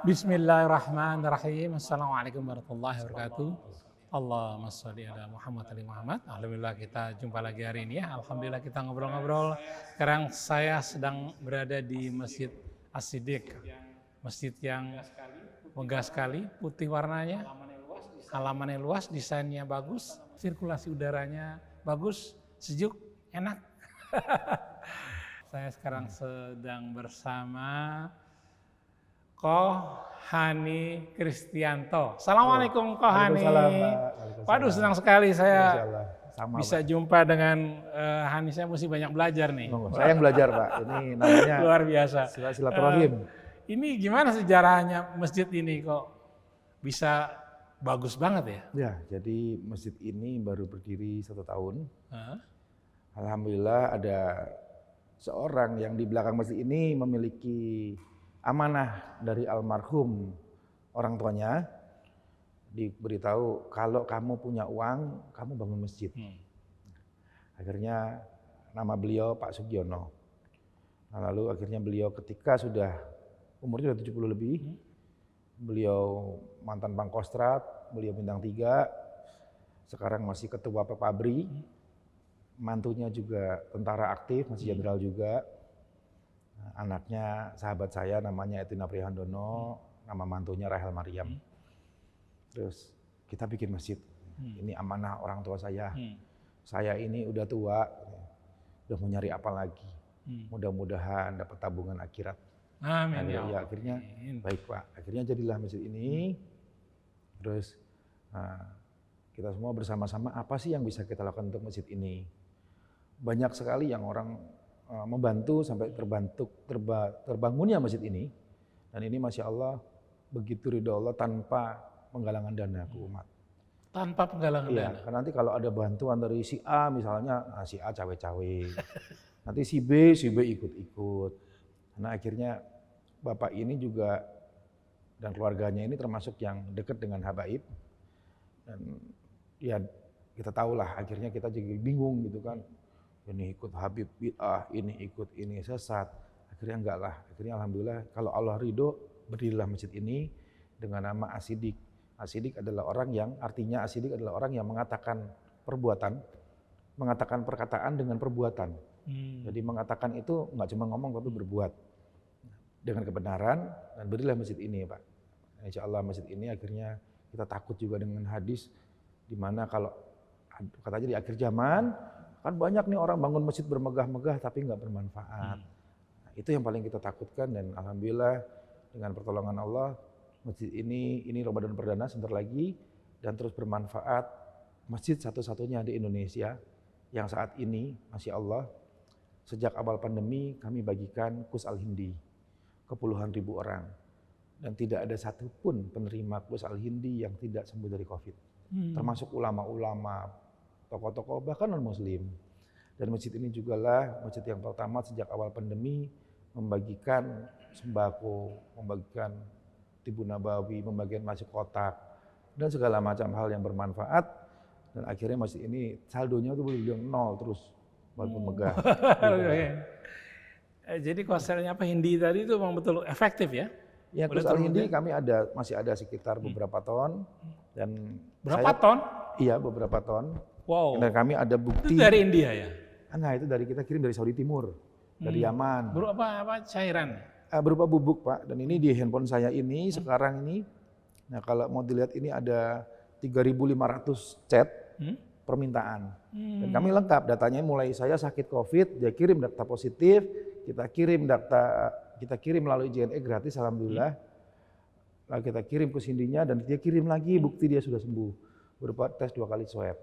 Bismillahirrahmanirrahim. Assalamualaikum warahmatullahi wabarakatuh. Allahumma sholli ala Muhammad ali Muhammad. Alhamdulillah kita jumpa lagi hari ini ya. Alhamdulillah kita ngobrol-ngobrol. Sekarang saya sedang berada di Masjid As-Siddiq. Masjid yang megah sekali, putih warnanya, halamannya luas, desainnya bagus, sirkulasi udaranya bagus, sejuk, enak. Saya sekarang sedang bersama Koh Hani Kristianto. Assalamualaikum Koh Hani. Waduh, senang sekali saya bisa jumpa dengan Hani. Saya mesti banyak belajar nih. Saya yang belajar Pak, ini namanya luar biasa. Silaturahim. Ini gimana sejarahnya masjid ini kok bisa bagus banget ya? Ya, jadi masjid ini baru berdiri 1 tahun. Alhamdulillah ada seorang yang di belakang masjid ini memiliki amanah dari almarhum orang tuanya, diberitahu kalau kamu punya uang, kamu bangun masjid. Akhirnya nama beliau Pak Sugiono. Nah, lalu akhirnya beliau ketika sudah umurnya sudah 70 lebih, beliau mantan Pangkostrat, beliau bintang 3, sekarang masih ketua Pepabri, mantunya juga tentara aktif, masih jenderal juga. Anaknya sahabat saya namanya Etina Prihandono, nama mantunya Rahel Mariam. Terus kita bikin masjid. Ini amanah orang tua saya. Saya ini udah tua, udah mau nyari apa lagi. Mudah-mudahan dapat tabungan akhirat. Amin. Ya, akhirnya baik Pak. Akhirnya jadilah masjid ini. Terus kita semua bersama-sama apa sih yang bisa kita lakukan untuk masjid ini? Banyak sekali yang orang membantu sampai terbangunnya masjid ini, dan ini Masya Allah begitu ridho Allah tanpa penggalangan dana ke umat. Tanpa penggalangan dana? Karena nanti kalau ada bantuan dari si A misalnya, si A cawe-cawe, nanti si B ikut-ikut. Nah akhirnya Bapak ini juga dan keluarganya ini termasuk yang dekat dengan habaib, dan ya kita tahulah akhirnya kita jadi bingung gitu kan. Ini ikut Habib bid'ah, ini ikut ini sesat. Akhirnya enggak lah. Akhirnya alhamdulillah kalau Allah ridho berdirilah masjid ini dengan nama As-Siddiq. As-Siddiq adalah orang yang artinya As-Siddiq adalah orang yang mengatakan perbuatan, mengatakan perkataan dengan perbuatan. Jadi mengatakan itu enggak cuma ngomong tapi berbuat dengan kebenaran, dan berdirilah masjid ini Pak. Insya Allah masjid ini akhirnya kita takut juga dengan hadis di mana kalau katanya di akhir zaman kan banyak nih orang bangun masjid bermegah-megah tapi nggak bermanfaat. Nah, itu yang paling kita takutkan, dan alhamdulillah dengan pertolongan Allah masjid ini Ramadan perdana sebentar lagi dan terus bermanfaat. Masjid satu-satunya di Indonesia yang saat ini Masya Allah sejak awal pandemi kami bagikan kus al-hindi ke puluhan ribu orang, dan tidak ada satupun penerima kus al-hindi yang tidak sembuh dari COVID. Termasuk ulama-ulama, tokoh-tokoh bahkan non-muslim. Dan masjid ini juga lah masjid yang pertama sejak awal pandemi membagikan sembako, membagikan tibu nabawi, membagikan nasi kotak, dan segala macam hal yang bermanfaat. Dan akhirnya masjid ini saldonya itu boleh bilang 0 terus, walaupun megah. Jadi konsepnya apa Hindi tadi itu memang betul efektif ya? Ya, kus al-hindi kami masih ada sekitar beberapa ton. Dan berapa ton? Iya, beberapa ton. Wow. Dan kami ada bukti. Itu dari India ya? Nah, itu kita kirim dari Saudi Timur, dari Yaman. Berupa apa cairan? Berupa bubuk Pak. Dan ini di handphone saya ini sekarang ini. Nah kalau mau dilihat ini ada 3.500 chat permintaan. Dan kami lengkap datanya, mulai saya sakit COVID, dia kirim data positif, kita kirim melalui JNE gratis alhamdulillah. Lalu kita kirim ke Sindinya dan dia kirim lagi bukti dia sudah sembuh berupa tes 2 kali swab.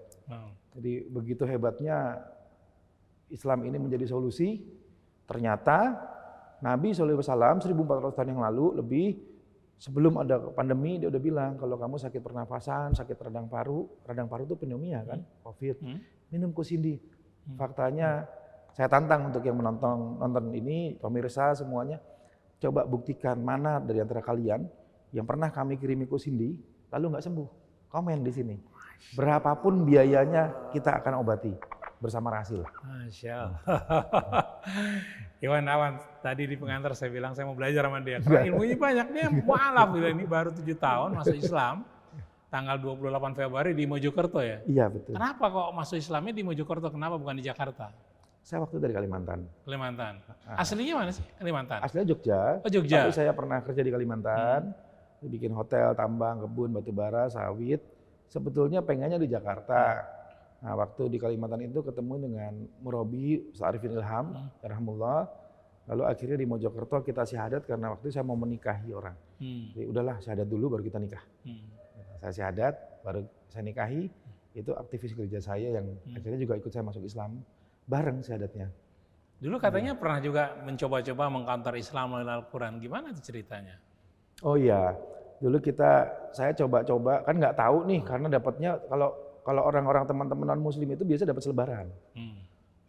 Jadi begitu hebatnya Islam ini menjadi solusi. Ternyata Nabi SAW 1400 tahun yang lalu lebih, sebelum ada pandemi dia udah bilang kalau kamu sakit pernafasan, sakit radang paru itu pneumonia kan, COVID, minum kusindi. Faktanya saya tantang untuk yang nonton ini, pemirsa semuanya, coba buktikan mana dari antara kalian yang pernah kami kirimi kusindi lalu nggak sembuh. Komen di sini. Berapapun biayanya kita akan obati. bersama Rasil. Masya Allah. Iwan Awan, tadi di pengantar saya bilang saya mau belajar sama dia. Karena ilmunya banyak, dia mualaf gitu. Ini baru 7 tahun masuk Islam. Tanggal 28 Februari di Mojokerto ya? Iya betul. Kenapa kok masuk Islamnya di Mojokerto? Kenapa bukan di Jakarta? Saya waktu dari Kalimantan. Kalimantan. Aslinya mana sih Kalimantan? Aslinya Jogja. Oh Jogja. Tapi saya pernah kerja di Kalimantan. Bikin hotel, tambang, kebun, batu bara, sawit. Sebetulnya pengennya di Jakarta. Nah waktu di Kalimantan itu ketemu dengan Murabi Ustaz Arifin Ilham, yarhamullah. Lalu akhirnya di Mojokerto kita syahadat karena waktu itu saya mau menikahi orang. Jadi udahlah syahadat dulu baru kita nikah. Saya syahadat, baru saya nikahi, itu aktivis gereja saya yang akhirnya juga ikut saya masuk Islam, bareng syahadatnya. Dulu katanya pernah juga mencoba-coba mengkantor Islam melalui Al-Quran, gimana itu ceritanya? Oh iya, dulu saya coba-coba, kan nggak tahu nih, karena dapatnya kalau orang-orang teman-teman non-muslim itu biasa dapat selebaran.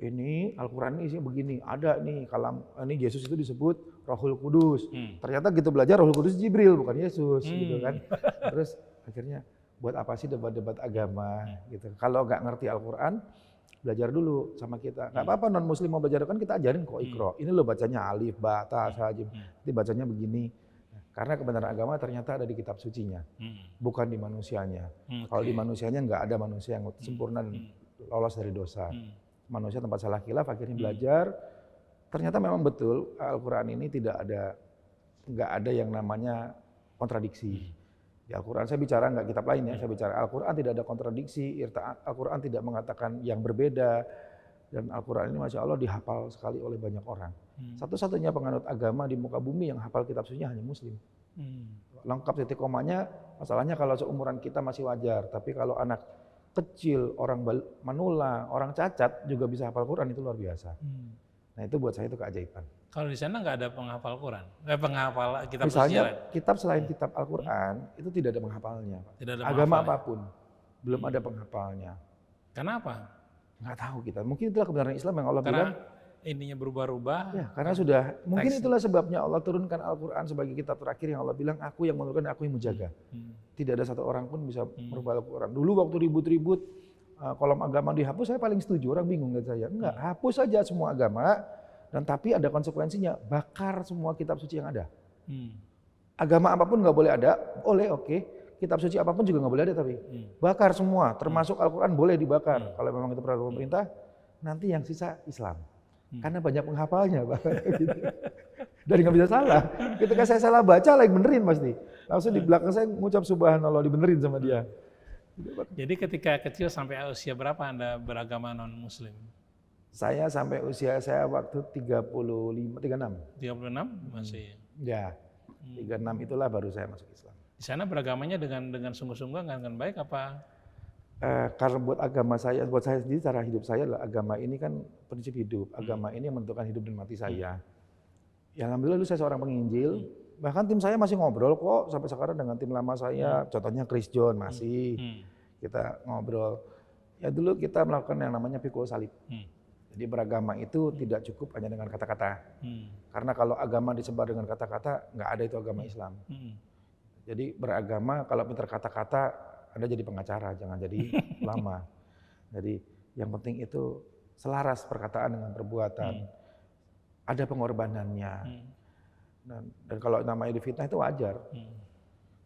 Ini Al-Quran ini isinya begini, ada nih, ini Yesus itu disebut Rohul Kudus. Ternyata gitu belajar Rohul Kudus Jibril, bukan Yesus, gitu kan. Terus akhirnya buat apa sih debat-debat agama gitu. Kalau nggak ngerti Al-Quran, belajar dulu sama kita. Nggak apa-apa non muslim mau belajar kan kita ajarin kok Iqra. Ini loh bacanya alif, ba, ta, sa, jim. Nanti bacanya begini. Karena kebenaran agama ternyata ada di kitab sucinya, bukan di manusianya. Kalau di manusianya nggak ada manusia yang sempurna dan lolos dari dosa. Manusia tempat salah khilaf, akhirnya belajar. Ternyata memang betul Al-Quran ini nggak ada yang namanya kontradiksi. Di Al-Quran saya bicara nggak kitab lain ya, saya bicara Al-Quran tidak ada kontradiksi, Al-Quran tidak mengatakan yang berbeda, dan Al-Quran ini Masya Allah dihafal sekali oleh banyak orang. Satu-satunya penganut agama di muka bumi yang hafal kitab sucinya hanya Muslim. Lengkap titik komanya, masalahnya kalau seumuran kita masih wajar, tapi kalau anak kecil, orang manula, orang cacat juga bisa hafal Quran, itu luar biasa. Nah itu buat saya itu keajaiban. Kalau di sana nggak ada penghafal Quran, penghafal kitab suci. Misalnya kitab selain kitab Al-Quran itu tidak ada penghafalnya, Pak. Tidak ada agama apapun belum ada penghafalnya. Kenapa? Nggak tahu kita. Mungkin itulah kebenaran Islam yang Allah Karena bilang. ininya berubah-ubah. Ya, karena sudah. Mungkin itulah sebabnya Allah turunkan Al-Quran sebagai kitab terakhir yang Allah bilang, aku yang menurunkan, aku yang menjaga. Tidak ada satu orang pun bisa merubah Al-Quran. Dulu waktu ribut-ribut kolom agama dihapus, saya paling setuju. Orang bingung lihat saya. Enggak, hapus saja semua agama. Dan tapi ada konsekuensinya, bakar semua kitab suci yang ada. Agama apapun nggak boleh ada, boleh oke. Kitab suci apapun juga nggak boleh ada tapi. Bakar semua, termasuk Al-Quran boleh dibakar. Kalau memang itu peraturan pemerintah, nanti yang sisa Islam. Karena banyak penghafalnya, Pak. Gitu. Dan nggak bisa salah. Ketika saya salah baca, lagi benerin pasti. Langsung di belakang saya ngucap subhanallah, dibenerin sama dia. Jadi ketika kecil sampai usia berapa Anda beragama non-muslim? Saya sampai usia saya waktu 36. 36 masih. Ya, 36 itulah baru saya masuk Islam. Di sana beragamanya dengan sungguh-sungguh, dengan baik apa? Karena buat buat saya sendiri, cara hidup saya adalah agama ini kan prinsip hidup. Agama ini yang menentukan hidup dan mati saya. Ya alhamdulillah dulu saya seorang penginjil. Bahkan tim saya masih ngobrol kok sampai sekarang dengan tim lama saya. Contohnya Chris John masih. Kita ngobrol. Ya dulu kita melakukan yang namanya pikul salib. Jadi beragama itu tidak cukup hanya dengan kata-kata. Karena kalau agama disebar dengan kata-kata, nggak ada itu agama Islam. Jadi beragama kalau pintar kata-kata, Anda jadi pengacara, jangan jadi ulama. Jadi yang penting itu selaras perkataan dengan perbuatan. Ada pengorbanannya. Dan kalau namanya difitnah itu wajar.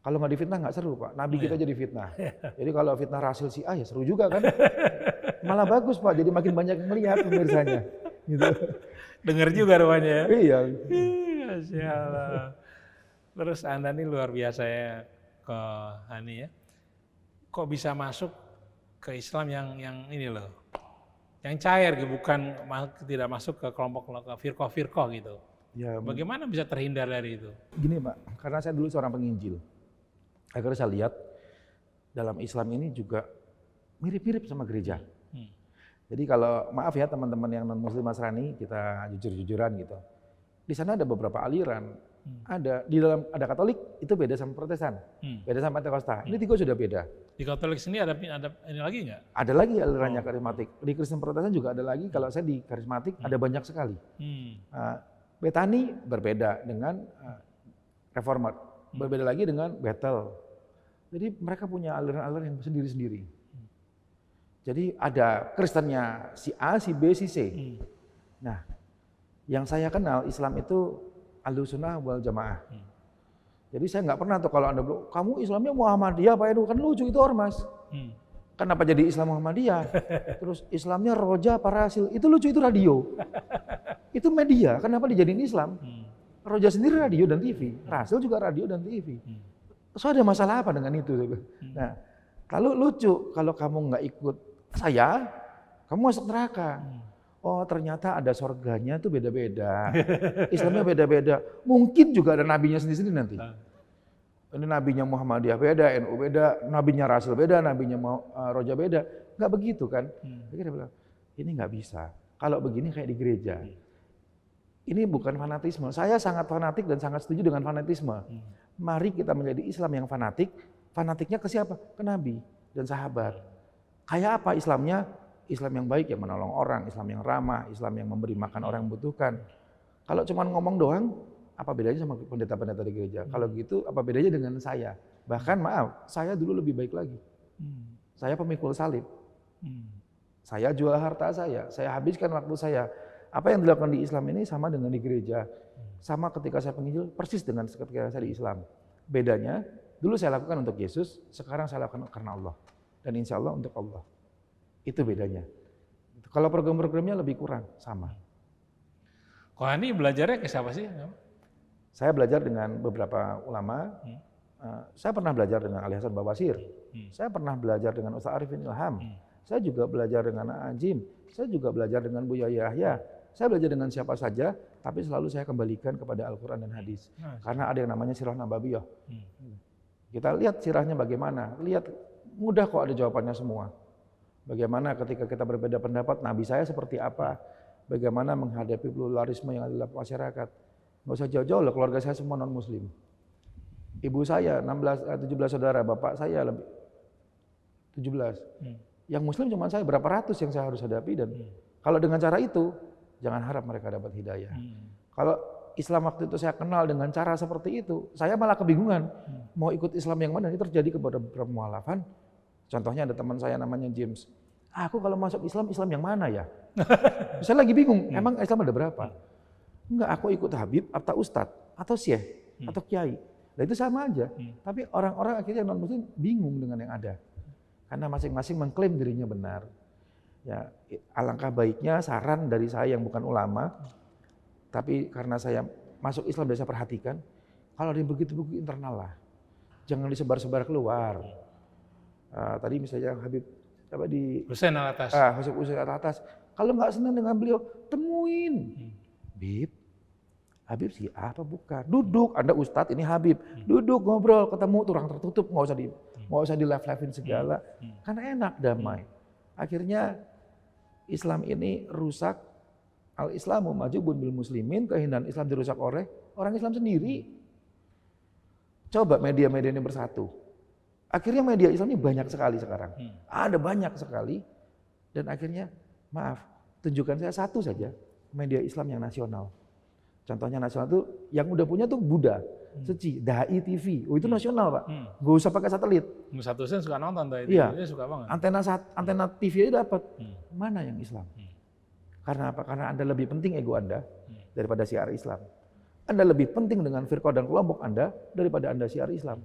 Kalau nggak difitnah nggak seru, Pak. Nabi kita jadi fitnah. Jadi kalau fitnah Rasil si A ya seru juga kan. Malah bagus, Pak. Jadi makin banyak yang melihat pemirsanya. Gitu. Dengar juga rupanya ya. Iya. Masya Allah. Terus Anda ini luar biasa ya ke Hani ya. Kok bisa masuk ke Islam yang ini loh. Yang cair gitu, bukan tidak masuk ke kelompok firqah-firqah gitu. Ya, bagaimana bisa terhindar dari itu? Gini Pak, karena saya dulu seorang penginjil. Akhirnya saya lihat dalam Islam ini juga mirip-mirip sama gereja. Jadi kalau maaf ya teman-teman yang non Muslim Nasrani, kita jujur-jujuran gitu. Di sana ada beberapa aliran. Ada Katolik, itu beda sama Protestan, beda sama Pentakosta. Ini tiga sudah beda. Di Katolik sini ada ini lagi nggak? Ada lagi alirannya karismatik. Di Kristen Protestan juga ada lagi. Kalau saya di karismatik ada banyak sekali. Betani berbeda dengan Reformat, berbeda lagi dengan Bethel. Jadi mereka punya aliran-aliran yang sendiri-sendiri. Jadi ada Kristennya si A, si B, si C. Nah, yang saya kenal Islam itu Ahlussunnah wal Jamaah. Jadi saya nggak pernah tuh kalau Anda bilang, kamu Islamnya Muhammadiyah Pak Edu, kan lucu itu ormas. Kenapa jadi Islam Muhammadiyah? Terus Islamnya Roja Parasil, itu lucu, itu radio. Itu media, kenapa dijadiin Islam? Roja sendiri radio dan TV, Rasil juga radio dan TV. So ada masalah apa dengan itu? Nah, kalau lucu, kalau kamu nggak ikut saya, kamu masuk neraka. Oh ternyata ada surganya itu beda-beda, Islamnya beda-beda. Mungkin juga ada nabinya sendiri-sendiri nanti. Ini nabinya Muhammadiyah beda, NU beda, nabinya Rasul beda, nabinya Roja beda. Nggak begitu kan? Jadi dia bilang, ini nggak bisa. Kalau begini kayak di gereja. Ini bukan fanatisme. Saya sangat fanatik dan sangat setuju dengan fanatisme. Mari kita menjadi Islam yang fanatik. Fanatiknya ke siapa? Ke Nabi dan sahabat. Kayak apa Islamnya? Islam yang baik, yang menolong orang, Islam yang ramah, Islam yang memberi makan orang yang membutuhkan. Kalau cuma ngomong doang, apa bedanya sama pendeta-pendeta di gereja? Kalau gitu, apa bedanya dengan saya? Bahkan maaf, saya dulu lebih baik lagi. Saya pemikul salib. Saya jual harta saya habiskan waktu saya. Apa yang dilakukan di Islam ini sama dengan di gereja. Sama ketika saya penginjil, persis dengan ketika saya di Islam. Bedanya, dulu saya lakukan untuk Yesus, sekarang saya lakukan karena Allah. Dan insya Allah untuk Allah. Itu bedanya. Kalau program-programnya lebih kurang, sama. Kok ini belajarnya ke siapa sih? Saya belajar dengan beberapa ulama. Saya pernah belajar dengan Ali Hasan Bawasir. Saya pernah belajar dengan Ustaz Arifin Ilham. Saya juga belajar dengan Ajim. Saya juga belajar dengan Buya Yahya. Saya belajar dengan siapa saja, tapi selalu saya kembalikan kepada Al-Quran dan hadis. Karena ada yang namanya sirah nabawiyah. Kita lihat sirahnya bagaimana. Lihat, mudah kok ada jawabannya semua. Bagaimana ketika kita berbeda pendapat, Nabi saya seperti apa? Bagaimana menghadapi pluralisme yang ada dalam masyarakat? Nggak usah jauh-jauh loh, keluarga saya semua non-muslim. Ibu saya 17 saudara, bapak saya lebih 17. Yang muslim cuma saya, berapa ratus yang saya harus hadapi. Dan kalau dengan cara itu, jangan harap mereka dapat hidayah. Kalau Islam waktu itu saya kenal dengan cara seperti itu, saya malah kebingungan. Mau ikut Islam yang mana? Ini terjadi kepada beberapa mualafan. Contohnya ada teman saya namanya James. Aku kalau masuk Islam, Islam yang mana ya? Saya lagi bingung, emang Islam ada berapa? Enggak, aku ikut Habib atau Ustadz, atau Syekh, atau Kiai. Nah itu sama aja. Tapi orang-orang akhirnya non-muslim bingung dengan yang ada. Karena masing-masing mengklaim dirinya benar. Ya, alangkah baiknya saran dari saya yang bukan ulama, tapi karena saya masuk Islam dan saya perhatikan, kalau ada yang begitu-begitu internal lah. Jangan disebar-sebar keluar. Tadi misalnya Habib apa di Husain Alatas. Husain Alatas. Kalau nggak senang dengan beliau, temuin. Habib sih apa bukan? Duduk, Anda Ustadz, ini Habib. Duduk ngobrol, ketemu tuh orang tertutup, nggak usah di live-livein segala. Karena enak, damai. Akhirnya Islam ini rusak. Al-Islamu majubun bil muslimin, keindahan Islam dirusak oleh orang Islam sendiri. Coba media-media ini bersatu. Akhirnya media Islam ini banyak sekali sekarang. Ada banyak sekali. Dan akhirnya, maaf, tunjukkan saya satu saja, media Islam yang nasional. Contohnya nasional itu, yang udah punya tuh Buddha, Seci, Dai TV. Oh itu nasional Pak, gak usah pakai satelit. Satu sen suka nonton tuh, itu iya. Dia suka banget. Antena TV aja dapat. Mana yang Islam? Karena apa? Karena Anda lebih penting ego Anda daripada syiar Islam. Anda lebih penting dengan firqah dan kelompok Anda daripada Anda syiar Islam.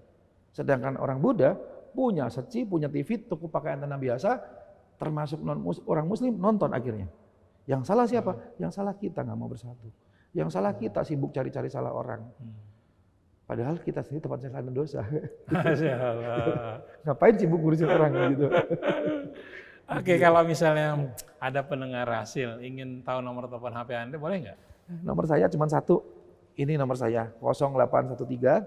Sedangkan orang Buddha punya Seci, punya TV, cukup pakai antena biasa, termasuk orang Muslim nonton akhirnya. Yang salah siapa? Yang salah kita nggak mau bersatu. Yang salah kita sibuk cari-cari salah orang. Padahal kita sendiri tempat salah dan dosa. Ngapain sibuk ngurusin orang gitu? Oke, kalau misalnya ada pendengar Rasil ingin tahu nomor telepon HP Anda, boleh nggak? Nomor saya cuma satu. Ini nomor saya 0813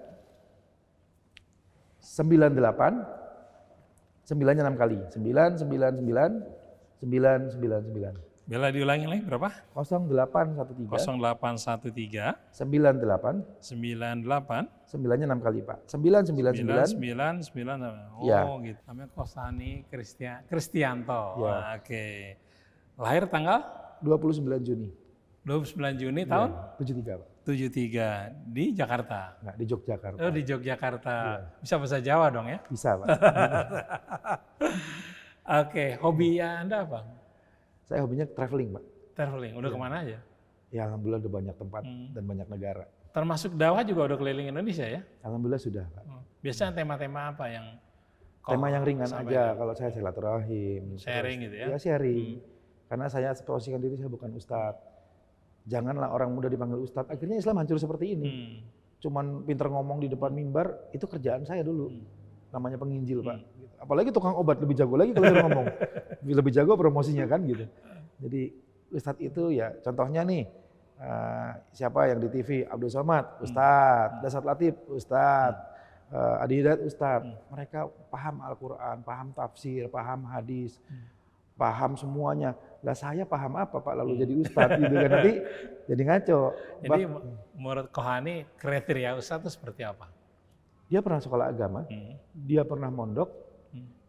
98 9-nya 6 kali. 999 999. Bela diulangi lagi berapa? 0813 0813 98 98 9-nya 6 kali Pak. 999 999. Oh ya. Gitu. Namanya Kostani Kristianto. Ya. Oke. Lahir tanggal 29 Juni. 29 Juni tahun 73 Pak. 73 di Jakarta. Enggak, di Yogyakarta. Oh, di Yogyakarta. Ya. Bisa bahasa Jawa dong ya? Bisa Pak. Oke, hobi Anda apa? Saya hobinya traveling, Pak. Traveling, udah Iya. kemana aja? Ya alhamdulillah udah banyak tempat dan banyak negara. Termasuk dakwah juga udah keliling Indonesia ya? Alhamdulillah sudah, Pak. Biasanya tema-tema apa yang Tema yang kok ringan sampai aja, kalau saya silaturahim. sharing terus, gitu ya? Ya sharing. Karena saya posisikan diri saya bukan ustadz. Janganlah orang muda dipanggil ustadz. Akhirnya Islam hancur seperti ini. Cuman pinter ngomong di depan mimbar, itu kerjaan saya dulu. Namanya penginjil, Pak. Gitu. Apalagi tukang obat, lebih jago lagi kalau dia ngomong. Lebih jago promosinya kan gitu. Jadi ustadz itu ya contohnya nih, siapa yang di TV, Abdul Somad, ustadz, Dasar Latif, ustadz, Adi Hidayat ustadz. Mereka paham Al-Quran, paham tafsir, paham hadis, paham semuanya. Lah saya paham apa Pak lalu jadi ustadz gitu kan, nanti jadi ngaco. Jadi menurut Kohani kriteria ustadz itu seperti apa? Dia pernah sekolah agama, dia pernah mondok,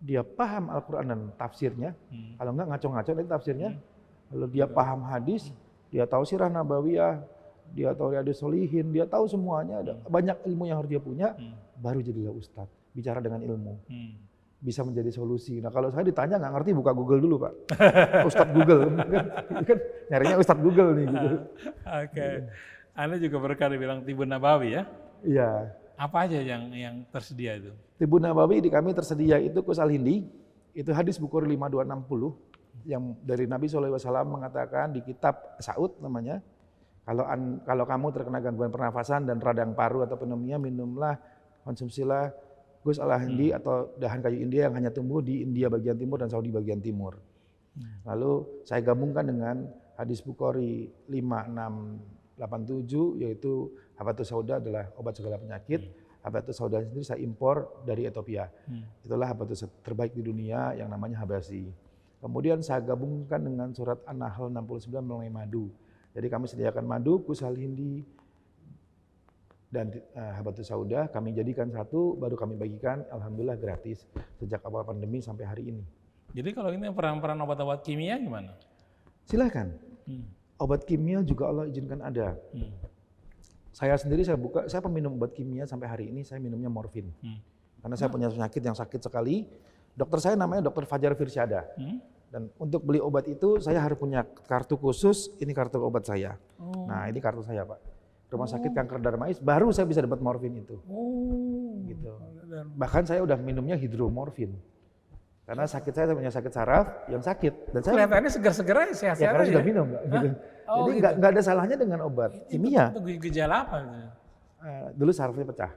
dia paham Al-Quran dan tafsirnya, kalau enggak ngaco-ngaco dari tafsirnya, lalu dia paham hadis, dia tahu sirah nabawiyah, dia tahu Riyadhus Shalihin, dia tahu semuanya, ada banyak ilmu yang harus dia punya, baru jadilah ustadz, bicara dengan ilmu. Bisa menjadi solusi. Nah kalau saya ditanya nggak ngerti, buka Google dulu Pak. Ustadz Google, kan nyarinya Ustadz Google nih gitu. Oke. Anda juga berkali bilang Tibun Nabawi ya? Iya. Apa aja yang tersedia itu? Tibun Nabawi di kami tersedia itu Kus Al-Hindi, itu hadis Bukhari 5260 yang dari Nabi SAW mengatakan di kitab Sa'ud namanya, kalau kamu terkena gangguan pernafasan dan radang paru atau pneumonia, minumlah, konsumsilah Gus Al-Hindi atau dahan kayu India yang hanya tumbuh di India bagian timur dan Saudi bagian timur. Lalu saya gabungkan dengan hadis Bukhari 5687 yaitu Habatus Sauda adalah obat segala penyakit. Habatus Sauda sendiri saya impor dari Ethiopia. Itulah habatus terbaik di dunia yang namanya Habasi. Kemudian saya gabungkan dengan surat An-Nahl 69 mengenai madu. Jadi kami sediakan madu, Gus Al-Hindi, dan Habatus Sauda kami jadikan satu, baru kami bagikan, alhamdulillah gratis sejak awal pandemi sampai hari ini. Jadi kalau ini peran-peran obat-obat kimia gimana? Silakan. Obat kimia juga Allah izinkan ada. Saya sendiri saya peminum obat kimia sampai hari ini saya minumnya morfin. Karena saya punya penyakit yang sakit sekali. Dokter saya namanya Dokter Fajar Firsyada. Dan untuk beli obat itu saya harus punya kartu khusus, ini kartu obat saya. Nah ini kartu saya Pak. Rumah sakit kanker Darmais, baru saya bisa dapat morfin itu. Gitu. Bahkan saya udah minumnya hidromorfin. Karena sakit saya punya sakit saraf yang sakit. Dan saya kelihatannya segar-segar aja, sehat-sehat ya, karena aja. sudah minum. Gitu. Jadi nggak ada salahnya dengan obat kimia. Itu gejala apa? Dulu sarafnya pecah.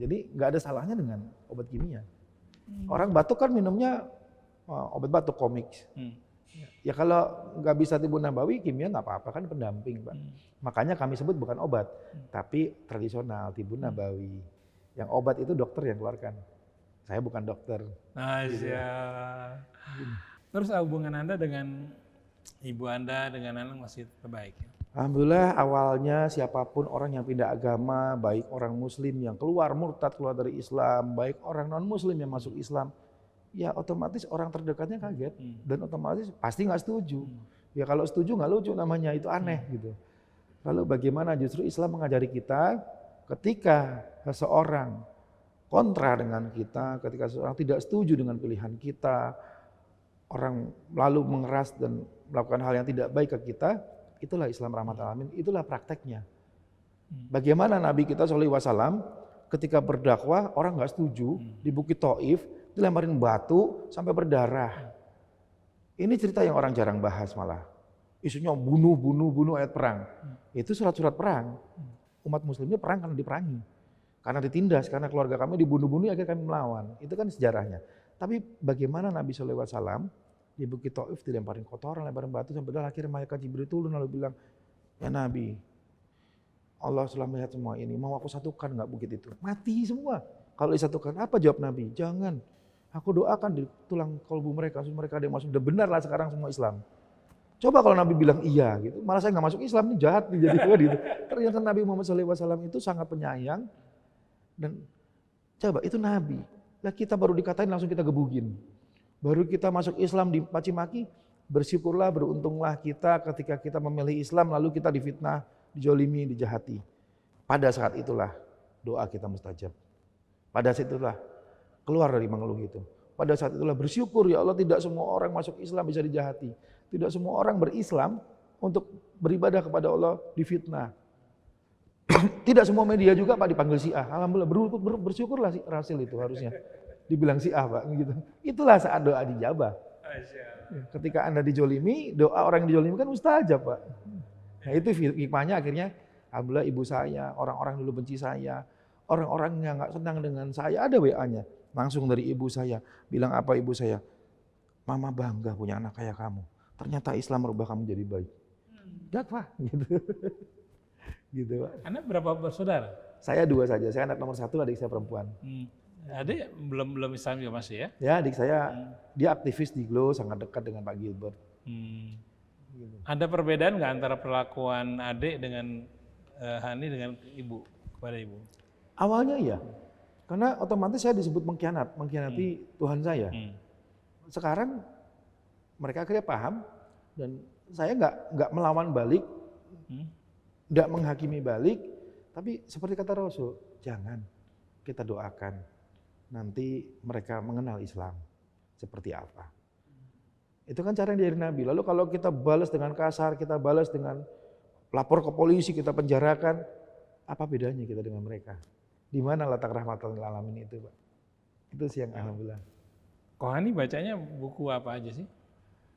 Jadi nggak ada salahnya dengan obat kimia. Orang batuk kan minumnya obat batuk komik. Ya kalau nggak bisa Tibun Nabawi, kimia nggak apa-apa kan pendamping Pak. Makanya kami sebut bukan obat, tapi tradisional Tibun Nabawi. Yang obat itu dokter yang keluarkan. Saya bukan dokter. Gitu ya. Terus hubungan Anda dengan ibu Anda, dengan anak masih terbaik ya? Alhamdulillah awalnya siapapun orang yang pindah agama, baik orang muslim yang keluar murtad, keluar dari Islam, baik orang non muslim yang masuk Islam, ya otomatis orang terdekatnya kaget dan otomatis pasti nggak setuju. Ya kalau setuju nggak lucu namanya, itu aneh gitu. Lalu bagaimana justru Islam mengajari kita ketika seseorang kontra dengan kita, ketika seseorang tidak setuju dengan pilihan kita, orang lalu mengeras dan melakukan hal yang tidak baik ke kita, itulah Islam rahmatan alamin, itulah prakteknya. Bagaimana Nabi kita SAW ketika berdakwah orang nggak setuju di Bukit Taif, dilemparin batu sampai berdarah. Ini cerita yang orang jarang bahas malah. Isunya bunuh ayat perang. Itu surat-surat perang. Umat muslimnya perang karena diperangi. Karena ditindas, karena keluarga kami dibunuh-bunuh, akhirnya kami melawan. Itu kan sejarahnya. Tapi bagaimana Nabi SAW di Bukit Taif dilemparin kotoran, lemparin batu, sampai akhirnya malaikat Jibril turun lalu bilang, ya Nabi, Allah sudah melihat semua ini, mau aku satukan nggak bukit itu? Mati semua. Kalau disatukan, apa jawab Nabi? Jangan. Aku doakan di tulang kalbu mereka, mereka ada yang masuk. Udah benar lah sekarang semua Islam. Coba kalau Nabi bilang iya gitu, malah saya nggak masuk Islam, ini jahat nih jadi gitu. Ternyata Nabi Muhammad SAW itu sangat penyayang dan coba itu Nabi. Lah kita baru dikatain langsung kita gebugin. Baru kita masuk Islam dicaci maki, bersyukurlah, beruntunglah kita ketika kita memilih Islam lalu kita difitnah, dijolimi, dijahati. Pada saat itulah doa kita mustajab. Pada saat itulah keluar dari mengeluh itu. pada saat itulah bersyukur, ya Allah tidak semua orang masuk Islam bisa dijahati. Tidak semua orang berislam untuk beribadah kepada Allah difitnah. Tidak semua media juga Pak dipanggil Syiah. Alhamdulillah bersyukurlah hasil itu harusnya. Dibilang Syiah Pak gitu. Itulah saat doa dijabah. Ketika Anda dijolimi, doa orang yang dijolimi kan mustajab Pak. Nah itu hikmahnya akhirnya, alhamdulillah ibu saya, orang-orang dulu benci saya, orang-orang yang nggak senang dengan saya, ada WA-nya. Langsung dari ibu saya, bilang apa ibu saya? Mama bangga punya anak kayak kamu. Ternyata Islam merubah kamu jadi baik. Lihat Pak, gitu. Gitu Pak. Anda berapa bersaudara? Saya 2 saja, saya anak nomor 1, adik saya perempuan. Adik belum Islam juga masih ya? Ya adik saya, dia aktivis di GLO, sangat dekat dengan Pak Gilbert. Gitu. Ada perbedaan nggak antara perlakuan adik dengan Hani dengan ibu, kepada ibu? Awalnya iya, karena otomatis saya disebut mengkhianati Tuhan saya. Sekarang mereka akhirnya paham dan saya nggak melawan balik, nggak menghakimi balik, tapi seperti kata Rasul, jangan, kita doakan nanti mereka mengenal Islam seperti apa. Itu kan cara dari Nabi. Lalu kalau kita balas dengan kasar, kita balas dengan lapor ke polisi, kita penjarakan, apa bedanya kita dengan mereka? Di mana letak rahmatan lil alamin itu, Pak? Itu sih yang alhamdulillah. Kok Hani bacanya buku apa aja sih?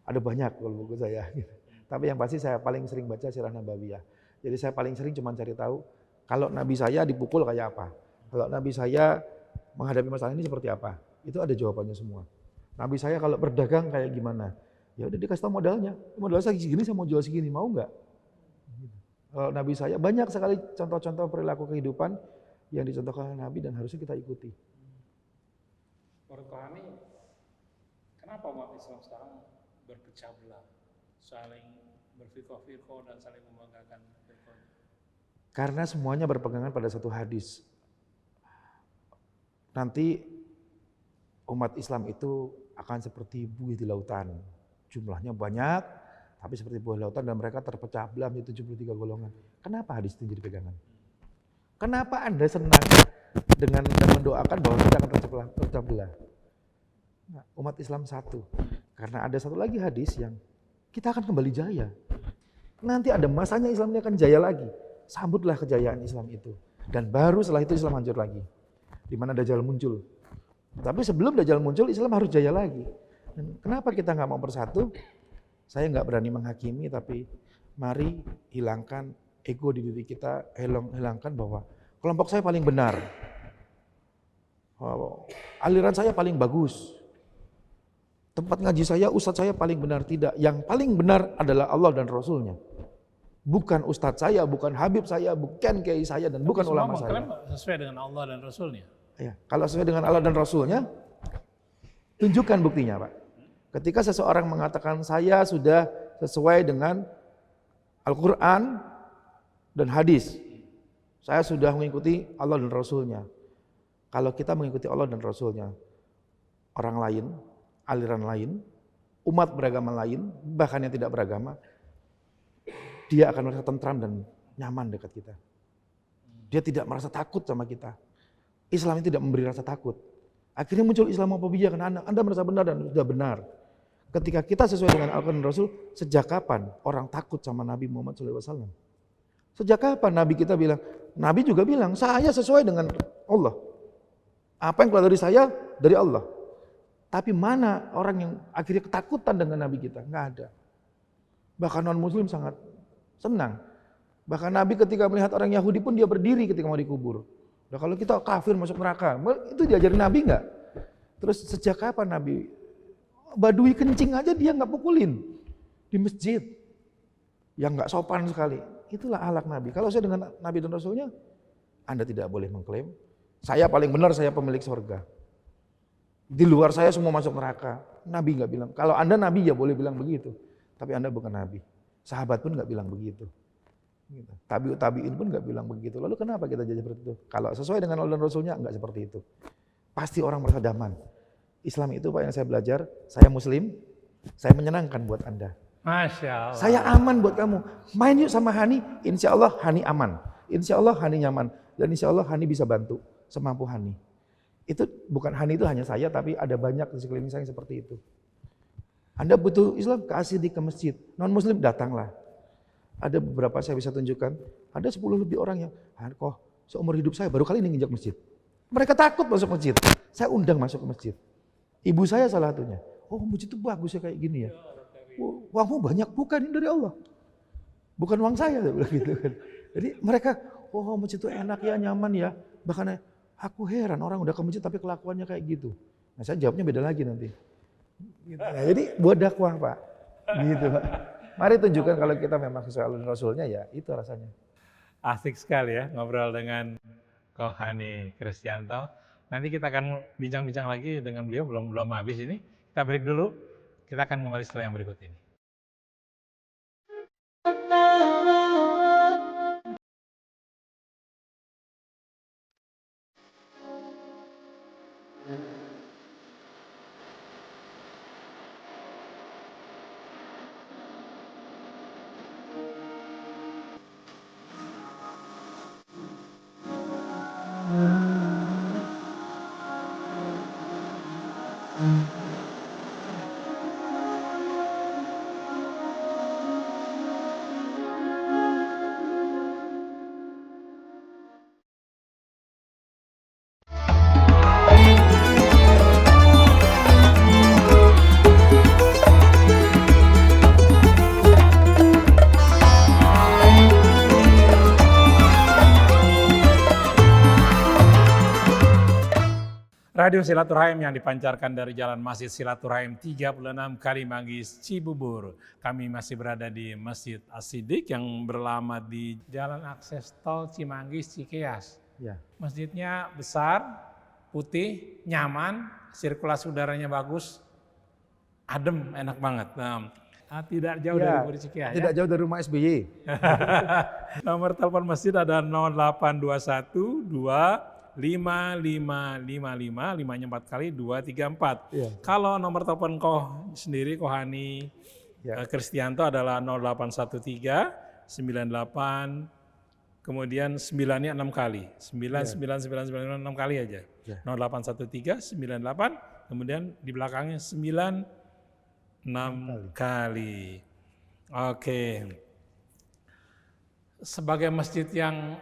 Ada banyak kalau buku saya. Tapi yang pasti saya paling sering baca Sirah Nabawiyah. Jadi saya paling sering cuma cari tahu kalau Nabi saya dipukul kayak apa. Kalau Nabi saya menghadapi masalah ini seperti apa. Itu ada jawabannya semua. Nabi saya kalau berdagang kayak gimana? Ya udah dikasih tahu modalnya. Modal saya segini, saya mau jual segini, mau nggak? Kalau Nabi saya banyak sekali contoh-contoh perilaku kehidupan yang dicontohkan oleh Nabi dan harusnya kita ikuti. Menurut Hani, kenapa umat Islam sekarang berpecah belah, saling berfirqah-firqah dan saling membanggakan firqah? Karena semuanya berpegangan pada satu hadis. Nanti umat Islam itu akan seperti buih di lautan. Jumlahnya banyak, tapi seperti buih di lautan dan mereka terpecah belah menjadi 73 golongan. Kenapa hadis itu jadi pegangan? Kenapa Anda senang dengan mendoakan bahwa kita akan terpecah belah? Nah, umat Islam satu. Karena ada satu lagi hadis yang kita akan kembali jaya. Nanti ada masanya Islam ini akan jaya lagi. Sambutlah kejayaan Islam itu. Dan baru setelah itu Islam hancur lagi. Di mana Dajjal muncul. Tapi sebelum Dajjal muncul, Islam harus jaya lagi. Dan kenapa kita nggak mau bersatu? Saya nggak berani menghakimi, tapi mari hilangkan ego di diri kita, hilangkan bahwa kelompok saya paling benar. Aliran saya paling bagus. Tempat ngaji saya, ustadz saya paling benar. Tidak, yang paling benar adalah Allah dan Rasulnya. Bukan ustadz saya, bukan habib saya, bukan kiai saya, dan bukan ulama saya. Sesuai dengan Allah dan Rasulnya. Ya, kalau sesuai dengan Allah dan Rasulnya, tunjukkan buktinya Pak. Ketika seseorang mengatakan saya sudah sesuai dengan Al-Quran dan hadis, saya sudah mengikuti Allah dan Rasulnya. Kalau kita mengikuti Allah dan Rasulnya, orang lain, aliran lain, umat beragama lain, bahkan yang tidak beragama, dia akan merasa tentram dan nyaman dekat kita. Dia tidak merasa takut sama kita. Islam ini tidak memberi rasa takut. Akhirnya muncul Islamophobia karena Anda merasa benar dan sudah benar. Ketika kita sesuai dengan Al-Quran dan Rasul, sejak kapan orang takut sama Nabi Muhammad SAW? Sejak kapan Nabi kita bilang? Nabi juga bilang, saya sesuai dengan Allah. Apa yang keluar dari saya, dari Allah. Tapi mana orang yang akhirnya ketakutan dengan Nabi kita? Nggak ada. Bahkan non-Muslim sangat senang. Bahkan Nabi ketika melihat orang Yahudi pun dia berdiri ketika mau dikubur. Nah, kalau kita kafir masuk neraka, itu diajarin Nabi nggak? Terus sejak kapan Nabi? Badui kencing aja dia nggak pukulin di masjid, yang nggak sopan sekali. Itulah akhlak Nabi. Kalau saya dengan Nabi dan Rasulnya, Anda tidak boleh mengklaim saya paling benar, saya pemilik surga. Di luar saya semua masuk neraka. Nabi nggak bilang. Kalau Anda Nabi ya boleh bilang begitu, tapi Anda bukan Nabi. Sahabat pun nggak bilang begitu. Tabi'in pun nggak bilang begitu. Lalu kenapa kita jadi seperti itu? Kalau sesuai dengan Allah dan Rasulnya nggak seperti itu. Pasti orang merasa damai. Islam itu Pak yang saya belajar, saya Muslim, saya menyenangkan buat Anda. Masya Allah. Saya aman buat kamu. Main yuk sama Hani, insya Allah Hani aman. Insya Allah Hani nyaman. Dan insya Allah Hani bisa bantu semampu Hani. Itu bukan itu hanya saya, tapi ada banyak di sekeliling saya yang seperti itu. Anda butuh Islam, ke Asidik, ke masjid. Non-Muslim, datanglah. Ada beberapa saya bisa tunjukkan, ada 10 lebih orang yang, kok seumur hidup saya baru kali ini nginjak masjid. Mereka takut masuk masjid. Saya undang masuk ke masjid. Ibu saya salah satunya. Oh, masjid itu bagus ya kayak gini ya. Oh, uangmu banyak, bukan ini dari Allah. Bukan uang saya, gitu kan. Jadi mereka, oh masjid itu enak ya, nyaman ya. Bahkan aku heran orang udah ke masjid tapi kelakuannya kayak gitu. Nah saya jawabnya beda lagi nanti. Nah, jadi buat dakwah Pak, gitu Pak. Mari tunjukkan kalau kita memang sesuai alun Rasulnya ya itu rasanya. Asik sekali ya ngobrol dengan Ko Hani Kristianto. Nanti kita akan bincang-bincang lagi dengan beliau, belum habis ini. Kita break dulu, kita akan kembali setelah yang berikut ini. Radio Silaturahim yang dipancarkan dari Jalan Masjid Silaturahim 36 Kalimanggis, Cibubur. Kami masih berada di Masjid As-Siddiq yang beralamat di Jalan Akses Tol Cimanggis, Cikeas. Ya. Masjidnya besar, putih, nyaman, sirkulasi udaranya bagus, adem, enak banget. Nah, tidak jauh dari Budi Cikeas. Tidak jauh dari rumah SBY. Nomor telepon masjid ada 0821 5555, 5-nya 4 kali, 234. Ya. Kalau nomor telepon Ko sendiri, Ko Hani Kristianto adalah 0813 98, kemudian 9-nya 6 kali. 9, 6 kali aja. Ya. 0813 98, kemudian di belakangnya 6 kali. Oke. Sebagai masjid yang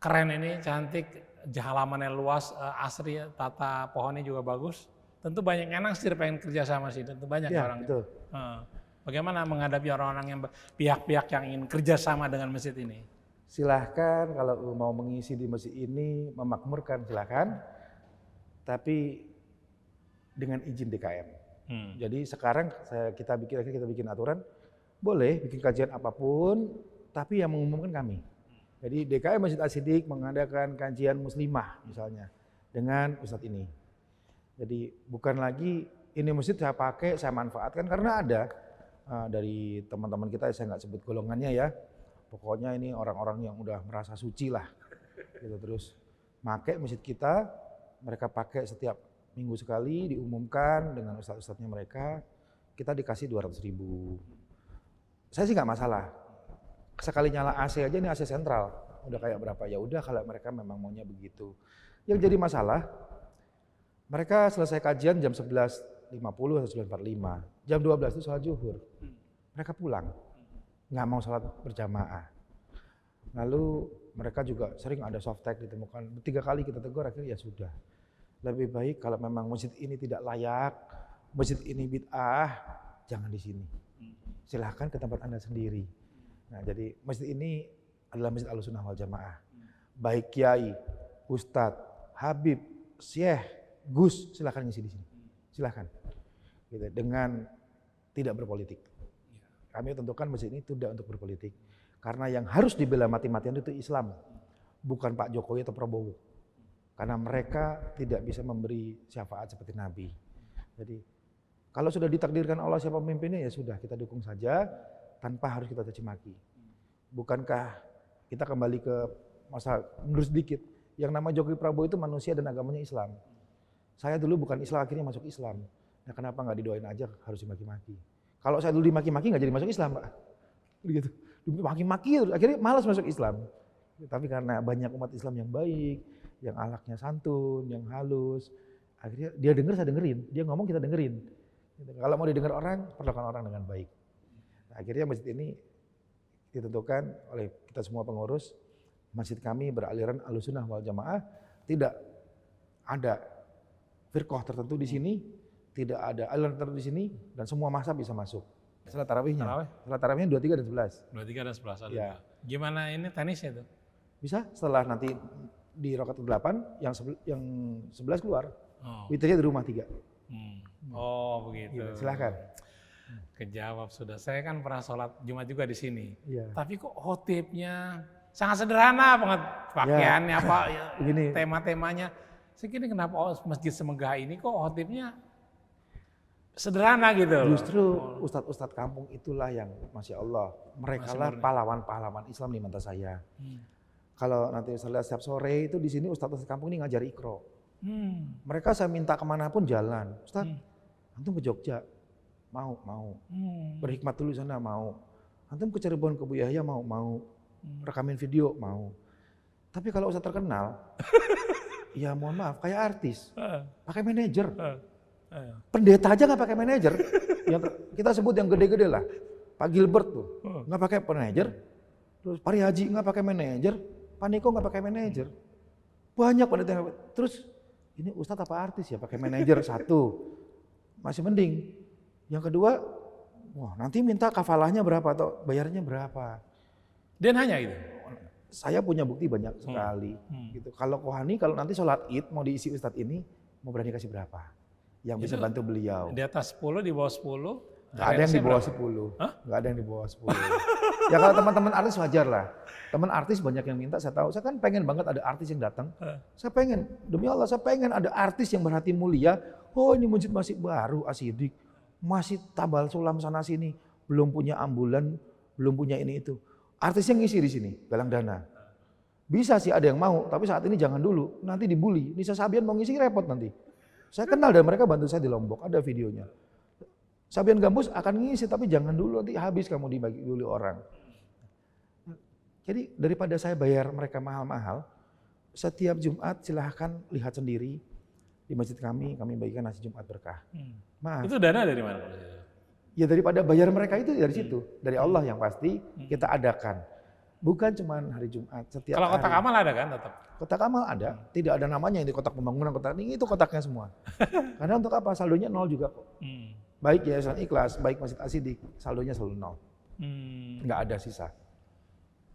keren ini, cantik, halamannya luas, asri, tata pohonnya juga bagus. Tentu banyak yang naksir pengen kerja sama sih, tentu banyak Ya, orang. betul. Bagaimana menghadapi orang-orang yang pihak-pihak yang ingin kerja sama dengan masjid ini? Silahkan kalau mau mengisi di masjid ini, memakmurkan silahkan. Tapi dengan izin DKM. Jadi sekarang kita bikin aturan, boleh bikin kajian apapun, tapi yang mengumumkan kami. Jadi DKM Masjid As-Siddiq mengadakan kajian muslimah misalnya dengan ustadz ini. Jadi bukan lagi ini masjid saya pakai, saya manfaatkan karena ada dari teman-teman kita, saya nggak sebut golongannya ya. Pokoknya ini orang-orang yang udah merasa suci lah. Gitu terus pakai masjid kita, mereka pakai setiap minggu sekali diumumkan dengan ustadz-ustadznya mereka, kita dikasih 200.000. Saya sih nggak masalah. Sekali nyala AC aja, ini AC sentral, udah kayak berapa, ya udah kalau mereka memang maunya begitu. Yang jadi masalah, mereka selesai kajian jam 11.50 atau 11.45, jam 12 itu sholat zuhur, mereka pulang, nggak mau sholat berjamaah. Lalu mereka juga sering ada softtek ditemukan, 3 kali kita tegur, akhirnya ya sudah. Lebih baik kalau memang masjid ini tidak layak, masjid ini bid'ah, jangan di sini. Silahkan ke tempat Anda sendiri. Nah, jadi masjid ini adalah masjid Ahlussunnah wal Jamaah. Baik kiai, ustadz, habib, syekh, gus, silakan ngisi di sini. Silakan. Gitu, dengan tidak berpolitik. Kami tentukan masjid ini tidak untuk berpolitik. Karena yang harus dibela mati-matian itu Islam, bukan Pak Jokowi atau Prabowo. Karena mereka tidak bisa memberi syafaat seperti Nabi. Jadi kalau sudah ditakdirkan Allah siapa pemimpinnya, ya sudah kita dukung saja, tanpa harus kita caci maki. Bukankah kita kembali ke masa mundur sedikit, yang nama Jokowi Prabowo itu manusia dan agamanya Islam. Saya dulu bukan Islam, akhirnya masuk Islam. Nah kenapa nggak didoain aja harus dimaki-maki? Kalau saya dulu dimaki-maki nggak jadi masuk Islam, Pak. Begitu. Dimaki-maki akhirnya malas masuk Islam. Tapi karena banyak umat Islam yang baik, yang akhlaknya santun, yang halus. Akhirnya dia dengar, saya dengerin, dia ngomong kita dengerin. Gitu. Kalau mau didengar orang, perlakukan orang dengan baik. Nah, akhirnya masjid ini ditentukan oleh kita semua pengurus. Masjid kami beraliran Ahlussunnah wal Jamaah, tidak ada firqah tertentu di sini, tidak ada aliran tertentu di sini, dan semua mazhab bisa masuk. Salat tarawihnya, salat tarawihnya 23 dan 11. 23 dan 11 ada. Ya. Gimana ini tenisnya tuh? Bisa setelah nanti di rakaat ke-8 yang 11 keluar. Oh. Witirnya di rumah 3. Oh begitu. Gitu, silahkan. Kejawab sudah. Saya kan pernah sholat Jumat juga di sini. Iya. Tapi kok khotibnya sangat sederhana banget pakaiannya apa ya, Begini. tema-temanya. Saya kira kenapa masjid semegah ini kok khotibnya sederhana gitu loh. Justru ustadz-ustadz kampung itulah yang Masya Allah, mereka lah pahlawan-pahlawan Islam di mata saya. Kalau nanti saya lihat setiap sore itu di sini ustadz-ustadz kampung ini ngajar Iqra. Mereka saya minta kemanapun jalan. Ustadz, antum ke Jogja, mau. Berhikmat dulu sana, mau. Antum ke Cirebon, ke Bu Yahya, mau. Rekamin video, mau. Tapi kalau ustadz terkenal, ya mohon maaf, kayak artis, pakai manajer. Pendeta aja nggak pakai manajer. Yang kita sebut yang gede-gede lah, Pak Gilbert tuh nggak pakai manajer. Terus Pak Haji nggak pakai manajer, Pak Niko nggak pakai manajer. Banyak pendeta yang terus ini ustadz apa artis ya pakai manajer satu, masih mending. Yang kedua, wah nanti minta kafalahnya berapa atau bayarnya berapa. Dan hanya itu. Saya punya bukti banyak sekali. Gitu. Kalau Kohani kalau nanti sholat Id mau diisi ustadz ini mau berani kasih berapa? Yang bisa bantu beliau. Di atas 10, di bawah 10. Gak ada yang di bawah 10. Gak ada yang di bawah 10. Ya kalau teman-teman artis wajar lah. Teman artis banyak yang minta, saya tahu. Saya kan pengen banget ada artis yang datang. Saya pengen, demi Allah saya pengen ada artis yang berhati mulia. Oh ini masjid masih baru, asidik. Masih tabal sulam sana sini. Belum punya ambulan, belum punya ini itu. Artis yang ngisi di sini, galang dana. Bisa sih ada yang mau, tapi saat ini jangan dulu. Nanti dibully. Nisa Sabian mau ngisi repot nanti. Saya kenal dan mereka bantu saya di Lombok, ada videonya. Sabian Gambus akan ngisi, tapi jangan dulu nanti habis kamu dibagi dulu orang. Jadi daripada saya bayar mereka mahal-mahal, setiap Jumat silahkan lihat sendiri di masjid kami bagikan nasi Jumat berkah. Maaf. Itu dana dari mana? Ya daripada bayar mereka itu dari situ, dari Allah yang pasti kita adakan. Bukan cuma hari Jumat, setiap Kalau hari. kotak amal ada kan tetap? Kotak amal ada, tidak ada namanya yang di kotak pembangunan, kotak ini itu kotaknya semua. Karena untuk apa? Saldonya 0 juga kok. Baik Yayasan Ikhlas, baik Masjid Asidik, saldonya selalu 0. Nggak ada sisa.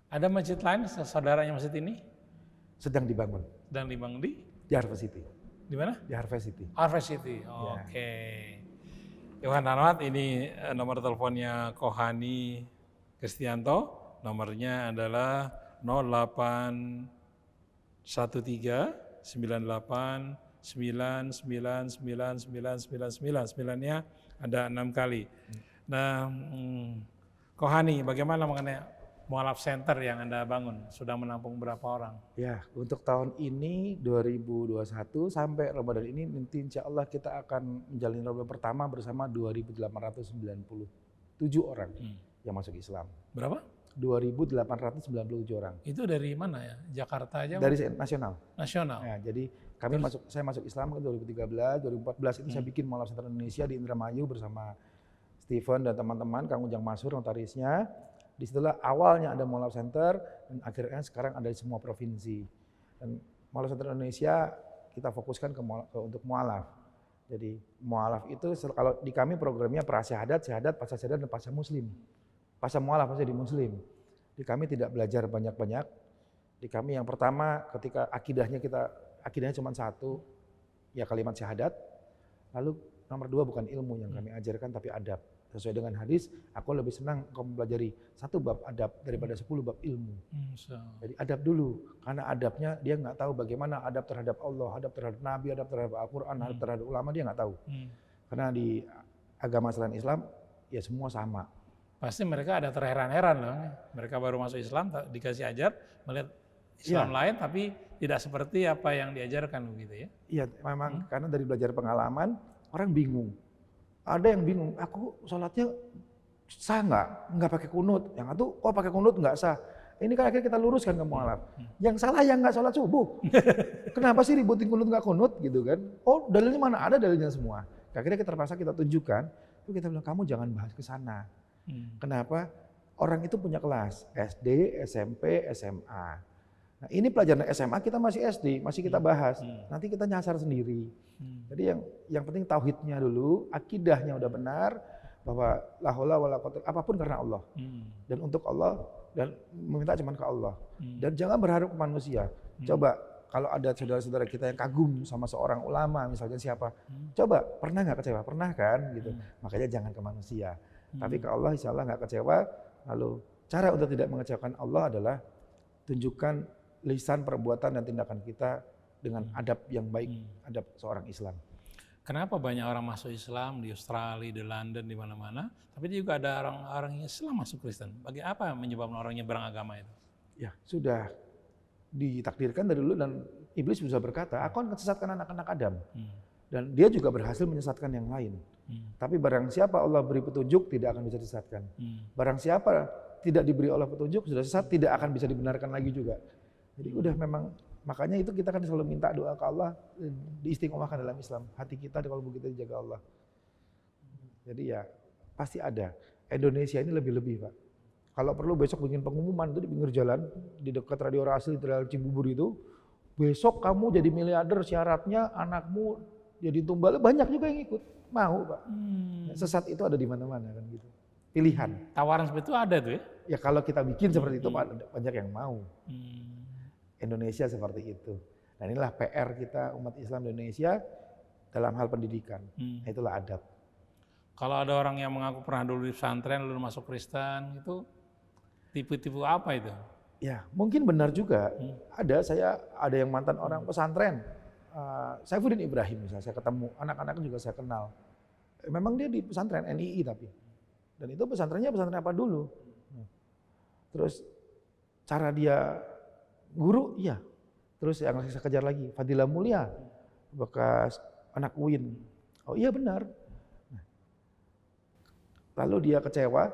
Ada masjid lain saudaranya masjid ini? Sedang dibangun. Dan dibangun di? Di Harvest City. Di mana? Di Harvest City. Harvest City. Oke. Yohan Anwat, ini nomor teleponnya Kohani Kristianto. Nomornya adalah 0813 98 9999999. 9-nya ada 6 kali. Nah, Kohani, bagaimana mengenai Mualaf Center yang Anda bangun? Sudah menampung berapa orang? Ya, untuk tahun ini 2021 sampai Ramadan ini nanti insya Allah kita akan menjalani Ramadan pertama bersama 2.897 orang yang masuk Islam. Berapa? 2.897 orang. Itu dari mana ya? Jakarta aja? Dari nasional. Nasional. Ya, jadi saya masuk Islam kan 2013, 2014 itu saya bikin Mualaf Center Indonesia di Indramayu bersama Steven dan teman-teman, Kang Ujang Masur notarisnya. Disitulah awalnya ada Mualaf Center dan akhirnya sekarang ada di semua provinsi. Dan Mualaf Center Indonesia kita fokuskan untuk mualaf. Jadi mualaf itu kalau di kami programnya prasyahadat, syahadat, pasca syahadat dan pasca muslim. Pasca mualaf pasti di muslim. Di kami tidak belajar banyak-banyak. Di kami yang pertama ketika akidahnya cuma satu, ya kalimat syahadat. Lalu nomor 2 bukan ilmu yang kami ajarkan tapi adab. Sesuai dengan hadis, aku lebih senang kau mempelajari 1 bab adab daripada 10 bab ilmu. Jadi adab dulu, karena adabnya dia nggak tahu bagaimana adab terhadap Allah, adab terhadap Nabi, adab terhadap Al-Quran, adab terhadap ulama dia nggak tahu. Karena di agama selain Islam, ya semua sama. Pasti mereka ada terheran-heran loh. Mereka baru masuk Islam, dikasih ajar, melihat Islam lain tapi tidak seperti apa yang diajarkan begitu ya? Iya, memang karena dari belajar pengalaman, orang bingung. Ada yang bingung, aku sholatnya sah nggak pakai kunut. Yang satu, kok pakai kunut nggak sah. Ini kan akhirnya kita luruskan ke mualaf. Yang salah yang nggak sholat subuh. Kenapa sih ributin kunut nggak kunut gitu kan? Oh dalilnya mana? Ada dalilnya semua. Akhirnya kita terpaksa kita tunjukkan. Terus kita bilang kamu jangan bahas ke sana. Kenapa? Orang itu punya kelas SD, SMP, SMA. Nah ini pelajaran SMA kita masih SD, masih kita bahas. Nanti kita nyasar sendiri. Jadi yang penting tauhidnya dulu, akidahnya udah benar, bahwa la haula wala quwwata apapun karena Allah. Dan untuk Allah dan meminta cuma ke Allah. Dan jangan berharap ke manusia. Coba kalau ada saudara-saudara kita yang kagum sama seorang ulama misalnya siapa, coba pernah nggak kecewa? Pernah kan gitu. Makanya jangan ke manusia. Tapi ke Allah insya Allah nggak kecewa. Lalu cara untuk tidak mengecewakan Allah adalah tunjukkan lisan, perbuatan dan tindakan kita dengan adab yang baik, adab seorang Islam. Kenapa banyak orang masuk Islam di Australia, di London, di mana-mana, tapi juga ada orang-orang Islam masuk Kristen. Bagi apa menyebabkan orangnya beragama itu? Ya, sudah ditakdirkan dari dulu dan iblis bisa berkata, aku akan sesatkan anak-anak Adam. Dan dia juga berhasil menyesatkan yang lain. Tapi barang siapa Allah beri petunjuk tidak akan bisa disesatkan. Barang siapa tidak diberi Allah petunjuk sudah sesat tidak akan bisa dibenarkan lagi juga. Jadi udah memang makanya itu kita kan selalu minta doa ke Allah diistiqomahkan dalam Islam. Hati kita kalau begitu dijaga Allah. Jadi ya pasti ada. Indonesia ini lebih-lebih Pak. Kalau perlu besok bikin pengumuman itu di pinggir jalan di dekat Radio Rasul di Cibubur itu. Besok kamu jadi miliarder syaratnya anakmu jadi tumbal. Banyak juga yang ikut. Mau Pak. Sesat itu ada di mana-mana kan gitu. Pilihan. Tawaran seperti itu ada tuh ya? Ya kalau kita bikin seperti itu banyak yang mau. Indonesia seperti itu. Nah inilah PR kita umat Islam Indonesia dalam hal pendidikan. Itulah adab. Kalau ada orang yang mengaku pernah dulu di pesantren lalu masuk Kristen itu tipu-tipu apa itu? Ya mungkin benar juga. Ada yang mantan orang pesantren. Saifuddin Ibrahim misalnya saya ketemu, anak-anak juga saya kenal. Memang dia di pesantren NII tapi. Dan itu pesantrennya pesantren apa dulu. Terus cara dia guru, iya. Terus yang saya kejar lagi, Fadilah Mulia, bekas anak UIN. Oh iya benar. Lalu dia kecewa,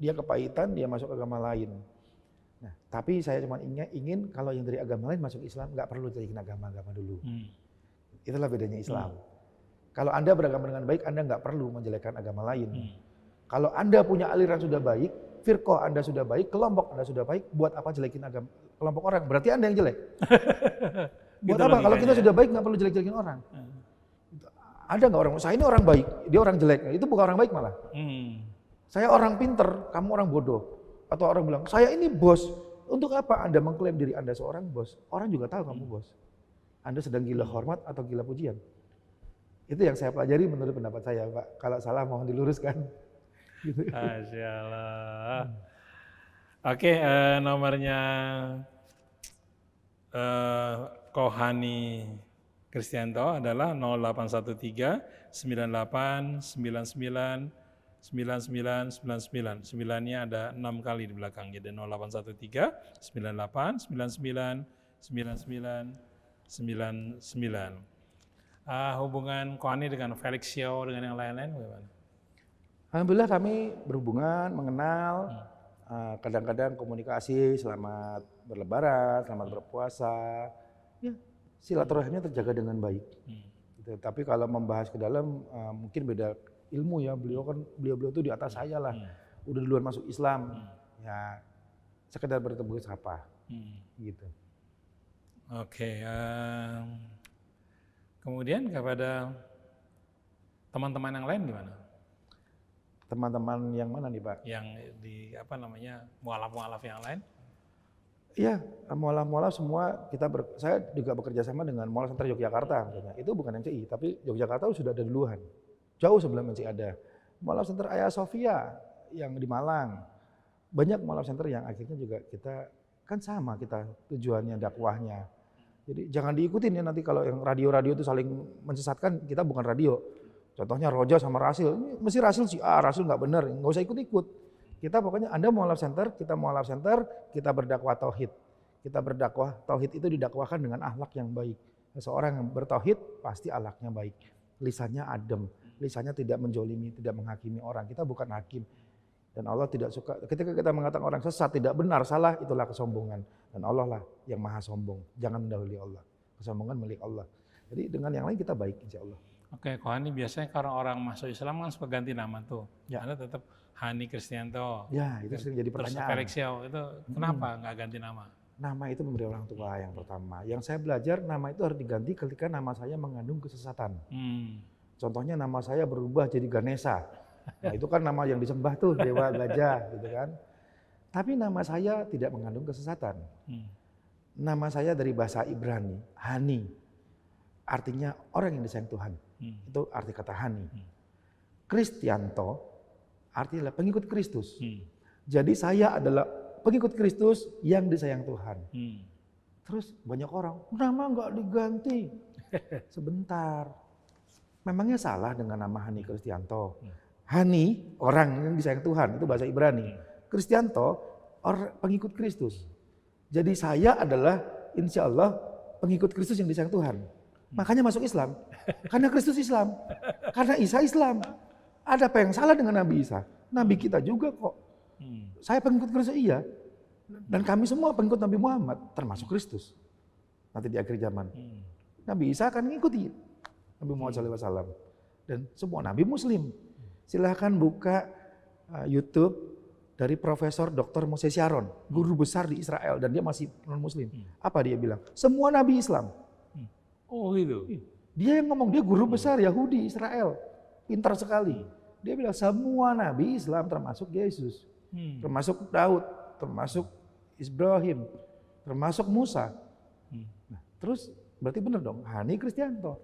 dia kepahitan, dia masuk agama lain. Nah, tapi saya cuma ingin kalau yang dari agama lain masuk Islam, nggak perlu jadikan agama-agama dulu. Itulah bedanya Islam. Kalau Anda beragama dengan baik, Anda nggak perlu menjelekkan agama lain. Kalau Anda punya aliran sudah baik, firqah Anda sudah baik, kelompok Anda sudah baik, buat apa jelekin agama kelompok orang? Berarti Anda yang jelek. Buat apa? Kalau kita sudah baik nggak perlu jelek-jelekin orang. Ada nggak orang? Saya ini orang baik, dia orang jelek. Itu bukan orang baik malah. Saya orang pinter, kamu orang bodoh. Atau orang bilang, saya ini bos. Untuk apa Anda mengklaim diri Anda seorang bos? Orang juga tahu kamu bos. Anda sedang gila hormat atau gila pujian. Itu yang saya pelajari menurut pendapat saya, Pak. Kalau salah mohon diluruskan. Gitu. Masya Allah. Oke, nomornya Kohani Kristianto adalah 0813 98 99 9999. 9-nya ada 6 kali di belakang. Jadi 0813 98 99 99 99. Hubungan Kohani dengan Felix Xiao dengan yang lain-lain bagaimana? Alhamdulillah kami berhubungan, mengenal, kadang-kadang komunikasi, selamat berlebaran, selamat berpuasa. Ya, silaturahimnya terjaga dengan baik. Gitu. Tapi kalau membahas ke dalam mungkin beda ilmu ya. Beliau itu di atas saya lah. Udah duluan masuk Islam. Ya sekedar bertemu sapa. Gitu. Oke. Kemudian kepada teman-teman yang lain gimana? Teman-teman yang mana nih Pak? Yang di mualaf-mualaf yang lain? Iya, mualaf-mualaf semua saya juga bekerja sama dengan Mualaf Center Yogyakarta misalnya. Itu bukan MCI, tapi Yogyakarta sudah ada duluan. Jauh sebelum MCI ada. Mualaf Center Ayah Sofia yang di Malang. Banyak mualaf center yang akhirnya juga kita kan sama kita tujuannya dakwahnya. Jadi jangan diikutin ya nanti kalau yang radio-radio itu saling mensesatkan, kita bukan radio. Contohnya Roja sama Rasil, ini mesti Rasil sih, Rasil nggak benar, nggak usah ikut-ikut. Kita pokoknya Anda mualaf center, kita mualaf center, kita berdakwah tauhid. Kita berdakwah tauhid itu didakwahkan dengan akhlak yang baik. Seseorang yang bertauhid pasti akhlaknya baik, lisannya adem, lisannya tidak menjolimi, tidak menghakimi orang. Kita bukan hakim. Dan Allah tidak suka, ketika kita mengatakan orang sesat, tidak benar, salah, itulah kesombongan. Dan Allah lah yang maha sombong, jangan mendahului Allah. Kesombongan milik Allah. Jadi dengan yang lain kita baik insya Allah. Oke, Ko Hani biasanya kalau orang masuk Islam kan suka ganti nama tuh. Ya. Anda tetap Hani Kristianto. Ya, itu sering jadi Terus pertanyaan. Felix Yao, itu kenapa nggak ganti nama? Nama itu memberi orang tua yang pertama. Yang saya belajar, nama itu harus diganti ketika nama saya mengandung kesesatan. Contohnya nama saya berubah jadi Ganesha. Nah itu kan nama yang disembah tuh, dewa gajah gitu kan. Tapi nama saya tidak mengandung kesesatan. Nama saya dari bahasa Ibrani, Hani. Artinya orang yang disayang Tuhan. Itu arti kata Hani. Kristianto artinya pengikut Kristus. Jadi saya adalah pengikut Kristus yang disayang Tuhan. Terus banyak orang, nama nggak diganti. Sebentar. Memangnya salah dengan nama Hani Kristianto? Hani, orang yang disayang Tuhan, itu bahasa Ibrani. Kristianto, orang pengikut Kristus. Jadi saya adalah insya Allah pengikut Kristus yang disayang Tuhan. Makanya masuk Islam. Karena Kristus Islam. Karena Isa Islam. Ada apa yang salah dengan Nabi Isa? Nabi kita juga kok. Saya pengikut Kristus iya. Dan kami semua pengikut Nabi Muhammad, termasuk Kristus. Nanti di akhir zaman. Nabi Isa akan mengikuti Nabi Muhammad SAW. Dan semua Nabi Muslim. Silahkan buka YouTube dari Profesor Dr. Moses Sharon, guru besar di Israel, dan dia masih non-Muslim. Apa dia bilang? Semua Nabi Islam. Oh gitu? Dia yang ngomong, dia guru besar Yahudi Israel. Pintar sekali. Dia bilang semua Nabi Islam termasuk Yesus. Termasuk Daud, termasuk Ibrahim, termasuk Musa. Nah, terus berarti benar dong, Hani Kristianto.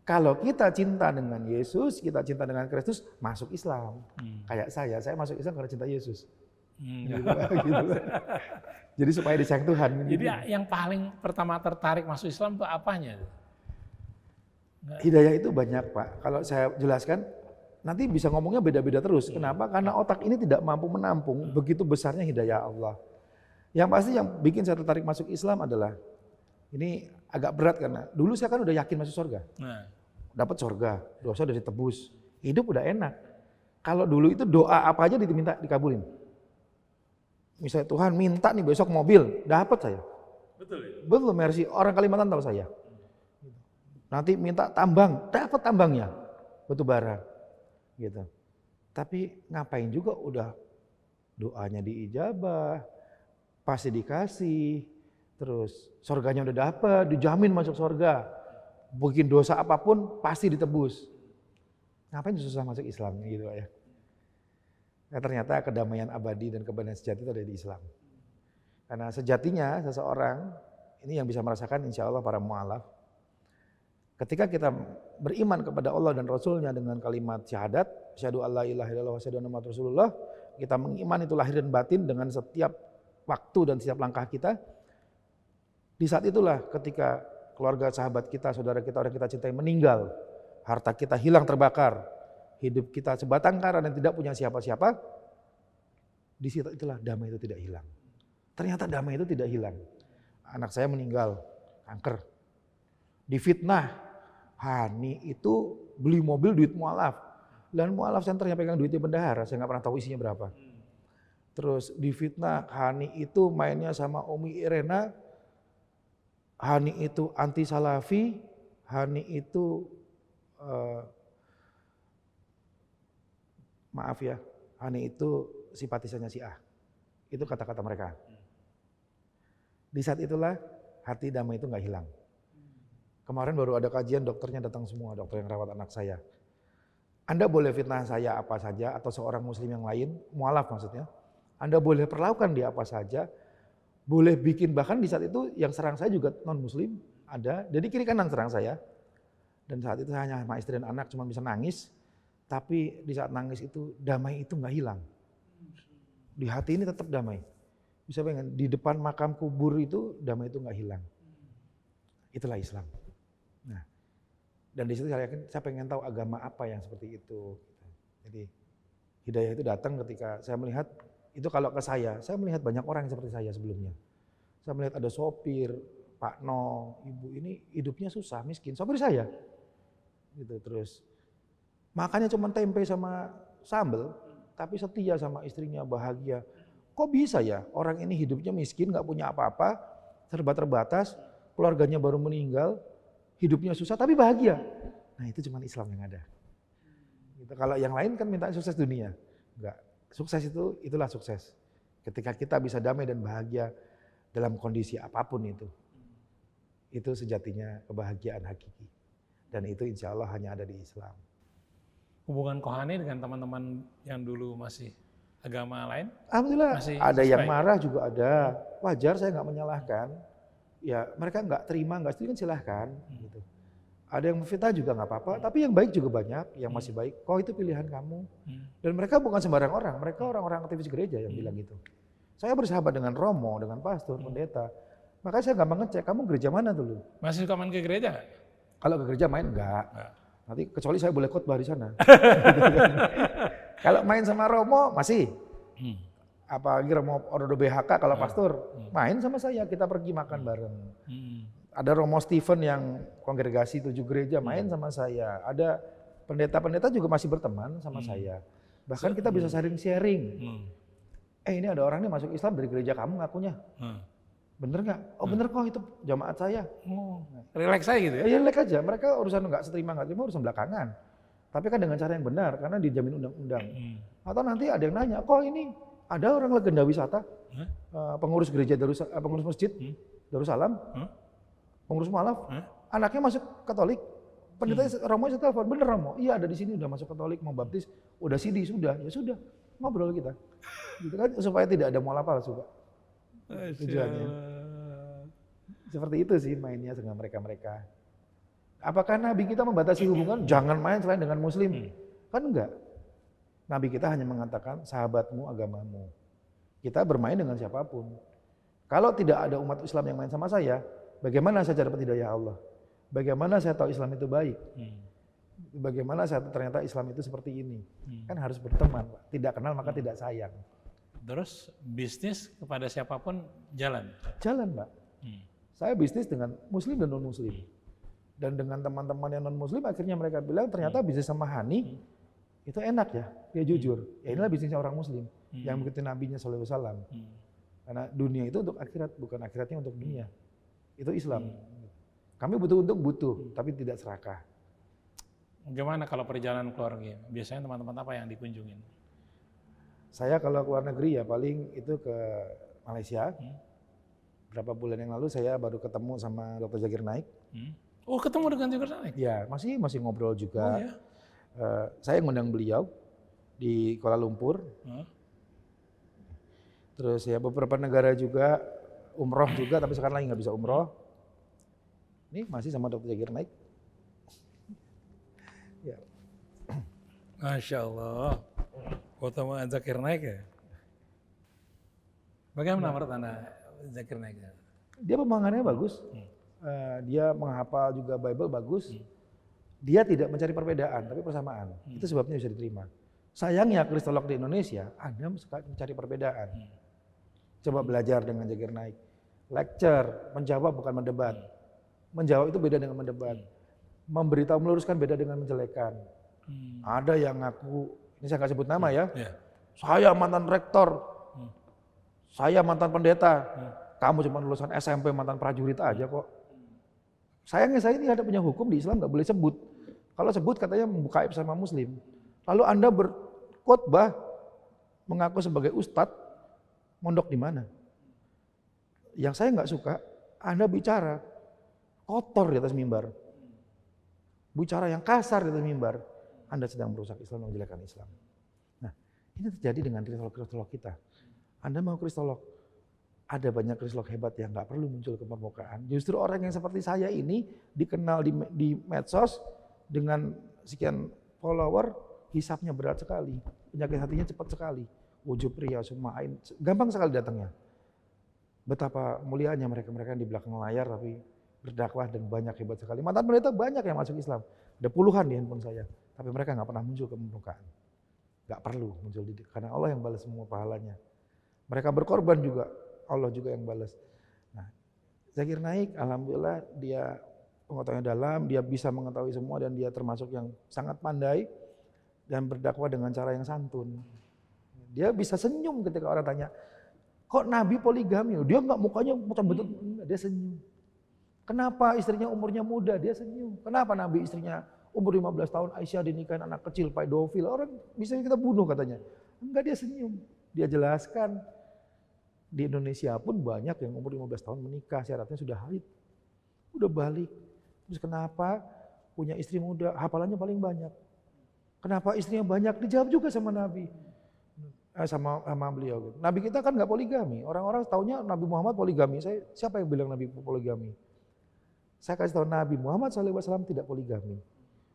Kalau kita cinta dengan Yesus, kita cinta dengan Kristus, masuk Islam. Kayak saya masuk Islam karena cinta Yesus. Gitu. Jadi supaya disayang Tuhan. Jadi yang paling pertama tertarik masuk Islam itu apanya? Hidayah itu banyak Pak. Kalau saya jelaskan, nanti bisa ngomongnya beda-beda terus. Kenapa? Karena otak ini tidak mampu menampung begitu besarnya hidayah Allah. Yang pasti yang bikin saya tertarik masuk Islam adalah, ini agak berat karena dulu saya kan udah yakin masuk surga. Dapat surga, dosa udah ditebus, hidup udah enak. Kalau dulu itu doa apa aja diminta dikabulin. Misalnya Tuhan minta nih besok mobil, dapat saya. Betul ya? Betul, Mercy, orang Kalimantan tahu saya. Nanti minta tambang, dapat tambangnya, batu bara. Gitu. Tapi ngapain juga udah doanya diijabah, pasti dikasih, terus surganya udah dapat, dijamin masuk surga. Bikin dosa apapun pasti ditebus. Ngapain susah masuk Islam gitu ya. Nah, ternyata kedamaian abadi dan kebenaran sejati itu ada di Islam. Karena sejatinya seseorang ini yang bisa merasakan insya Allah para mu'alaf. Ketika kita beriman kepada Allah dan Rasulnya dengan kalimat syahadat, asyhadu alla ilaha illallah wa asyhadu anna muhammadar rasulullah, kita mengiman itu lahir dan batin dengan setiap waktu dan setiap langkah kita. Di saat itulah ketika keluarga, sahabat kita, saudara kita, orang kita cintai meninggal, harta kita hilang terbakar, hidup kita sebatang kara dan tidak punya siapa-siapa, di situ itulah damai itu tidak hilang. Ternyata damai itu tidak hilang. Anak saya meninggal, kanker. Difitnah, Hani itu beli mobil duit mualaf. Dan mualaf center yang pegang duitnya bendahara, saya nggak pernah tahu isinya berapa. Terus difitnah, Hani itu mainnya sama Umi Irena, Hani itu anti salafi, Hani itu maaf ya, Hani itu simpatisannya Syiah. Itu kata-kata mereka. Di saat itulah hati damai itu nggak hilang. Kemarin baru ada kajian, dokternya datang semua, dokter yang rawat anak saya. Anda boleh fitnah saya apa saja atau seorang muslim yang lain, mualaf maksudnya. Anda boleh perlakukan dia apa saja, boleh bikin, bahkan di saat itu yang serang saya juga non muslim ada, jadi kiri kanan serang saya. Dan saat itu saya hanya sama istri dan anak cuma bisa nangis, tapi di saat nangis itu damai itu nggak hilang. Di hati ini tetap damai. Bisa bayangkan di depan makam kubur itu damai itu nggak hilang. Itulah Islam. Nah, dan di situ saya yakin saya pengen tahu agama apa yang seperti itu. Jadi hidayah itu datang ketika saya melihat itu, kalau ke saya melihat banyak orang yang seperti saya sebelumnya. Saya melihat ada sopir, Pak No, ibu ini hidupnya susah, miskin, sopir saya. Gitu, terus makannya cuma tempe sama sambal, tapi setia sama istrinya, bahagia. Kok bisa ya orang ini hidupnya miskin, nggak punya apa-apa, serba terbatas, keluarganya baru meninggal, hidupnya susah tapi bahagia. Nah itu cuma Islam yang ada. Gitu. Kalau yang lain kan minta sukses dunia. Enggak. Sukses itu, itulah sukses. Ketika kita bisa damai dan bahagia dalam kondisi apapun itu. Itu sejatinya kebahagiaan hakiki. Dan itu insya Allah hanya ada di Islam. Hubungan Kohani dengan teman-teman yang dulu masih agama lain? Alhamdulillah Masih ada yang sesuai? marah juga ada. Wajar, saya nggak menyalahkan. Ya mereka nggak terima, nggak setuju kan silahkan. Gitu. Ada yang fitnah juga nggak apa-apa, tapi yang baik juga banyak, yang masih baik. Kok itu pilihan kamu? Dan mereka bukan sembarang orang, mereka orang-orang aktivis gereja yang bilang gitu. Saya bersahabat dengan romo, dengan pastor, pendeta. Makanya saya gampang ngecek, kamu gereja mana dulu? Masih suka main ke gereja nggak? Kalau ke gereja main enggak. Nggak. Nanti kecuali saya boleh khotbah di sana. Kalau main sama romo masih. Apalagi romo Ordo BHK kalau pastor main sama saya, kita pergi makan bareng. Ada romo Stephen yang kongregasi 7 gereja main sama saya. Ada pendeta-pendeta juga masih berteman sama saya. Bahkan kita bisa sharing-sharing. Ini ada orang nih masuk Islam dari gereja kamu ngakunya. Bener nggak? Oh bener kok, itu jamaat saya. Relax aja gitu ya? Ya relax aja, mereka urusan nggak seterima nggak terima urusan belakangan. Tapi kan dengan cara yang benar, karena dijamin undang-undang. Atau nanti ada yang nanya, kok ini ada orang legenda wisata, pengurus gereja pengurus masjid Darussalam, pengurus mualaf, anaknya masuk Katolik. Pendeta Romo saya telepon, bener Romo? Iya ada di sini udah masuk Katolik, mau baptis, udah CD, sudah, ya sudah, ngobrol kita. Gitu kan supaya tidak ada mualaf palsu, Pak. Tujuannya. Seperti itu sih mainnya dengan mereka-mereka. Apakah Nabi kita membatasi hubungan? Jangan main selain dengan Muslim. Kan enggak. Nabi kita hanya mengatakan sahabatmu, agamamu. Kita bermain dengan siapapun. Kalau tidak ada umat Islam yang main sama saya, bagaimana saya dapat hidayah Allah? Bagaimana saya tahu Islam itu baik? Bagaimana saya tahu ternyata Islam itu seperti ini? Kan harus berteman, Pak. Tidak kenal maka tidak sayang. Terus bisnis kepada siapapun jalan? Jalan, Pak. Saya bisnis dengan Muslim dan non-Muslim. Dan dengan teman-teman yang non-Muslim akhirnya mereka bilang ternyata bisnis sama Hani itu enak ya, dia jujur. Ya inilah bisnisnya orang Muslim yang mengikuti Nabinya SAW. Karena dunia itu untuk akhirat, bukan akhiratnya untuk dunia. Itu Islam. Kami butuh untuk butuh, tapi tidak serakah. Gimana kalau perjalanan keluarga? Biasanya teman-teman apa yang dikunjungin? Saya kalau keluar negeri ya paling itu ke Malaysia. Berapa bulan yang lalu saya baru ketemu sama Dr. Zakir Naik. Oh ketemu dengan Zakir Naik? Ya masih ngobrol juga. Oh, ya? Saya ngundang beliau di Kuala Lumpur. Terus ya beberapa negara juga, umroh juga, tapi sekarang lagi nggak bisa umroh. Ini masih sama Dr. Zakir Naik. Ya. Masya Allah. Foto sama Zakir Naik ya? Bagaimana menurut Anda Zakir Naik? Dia pemahamannya bagus. Dia menghafal juga Bible bagus. Dia tidak mencari perbedaan, tapi persamaan. Itu sebabnya bisa diterima. Sayangnya kristolog di Indonesia, Anda mencari perbedaan. Coba belajar dengan Zakir Naik. Lecture, menjawab bukan mendebat. Menjawab itu beda dengan mendebat. Memberitahu meluruskan beda dengan menjelekan. Ada yang ngaku, ini saya nggak sebut nama ya. Saya mantan rektor. Saya mantan pendeta. Kamu cuma lulusan SMP mantan prajurit aja kok. Sayangnya saya ini ada punya hukum di Islam nggak boleh sebut. Kalau sebut katanya membuka aib sama Muslim. Lalu Anda berkhotbah mengaku sebagai ustadz, mondok di mana? Yang saya nggak suka, Anda bicara kotor di atas mimbar. Bicara yang kasar di atas mimbar. Anda sedang merusak Islam, menjelekkan Islam. Nah, ini terjadi dengan kristolog-kristolog kita. Anda mau kristolog, ada banyak kristolog hebat yang nggak perlu muncul ke permukaan. Justru orang yang seperti saya ini dikenal di medsos dengan sekian follower, hisapnya berat sekali, penyakit hatinya cepat sekali, ujub ria, sumain, gampang sekali datangnya. Betapa mulianya mereka-mereka yang di belakang layar tapi berdakwah dan banyak hebat sekali. Mantan pendeta banyak yang masuk Islam, ada puluhan di handphone saya, tapi mereka nggak pernah muncul ke permukaan. Nggak perlu muncul karena Allah yang balas semua pahalanya. Mereka berkorban juga, Allah juga yang balas. Nah, Zakir Naik, alhamdulillah dia pengetahuannya dalam, dia bisa mengetahui semua dan dia termasuk yang sangat pandai dan berdakwah dengan cara yang santun. Dia bisa senyum ketika orang tanya, kok Nabi poligami? Dia nggak mukanya betul-betul, dia senyum. Kenapa istrinya umurnya muda? Dia senyum. Kenapa Nabi istrinya umur 15 tahun Aisyah dinikahin anak kecil pedofil? Orang bisa kita bunuh katanya. Enggak, dia senyum. Dia jelaskan di Indonesia pun banyak yang umur 15 tahun menikah, syaratnya sudah haid, udah balik. Terus kenapa punya istri muda, hafalannya paling banyak? Kenapa istrinya banyak? Dijawab juga sama Nabi. Sama beliau. Gitu. Nabi kita kan nggak poligami. Orang-orang taunya Nabi Muhammad poligami. Siapa yang bilang Nabi poligami? Saya kasih tahu Nabi Muhammad SAW tidak poligami.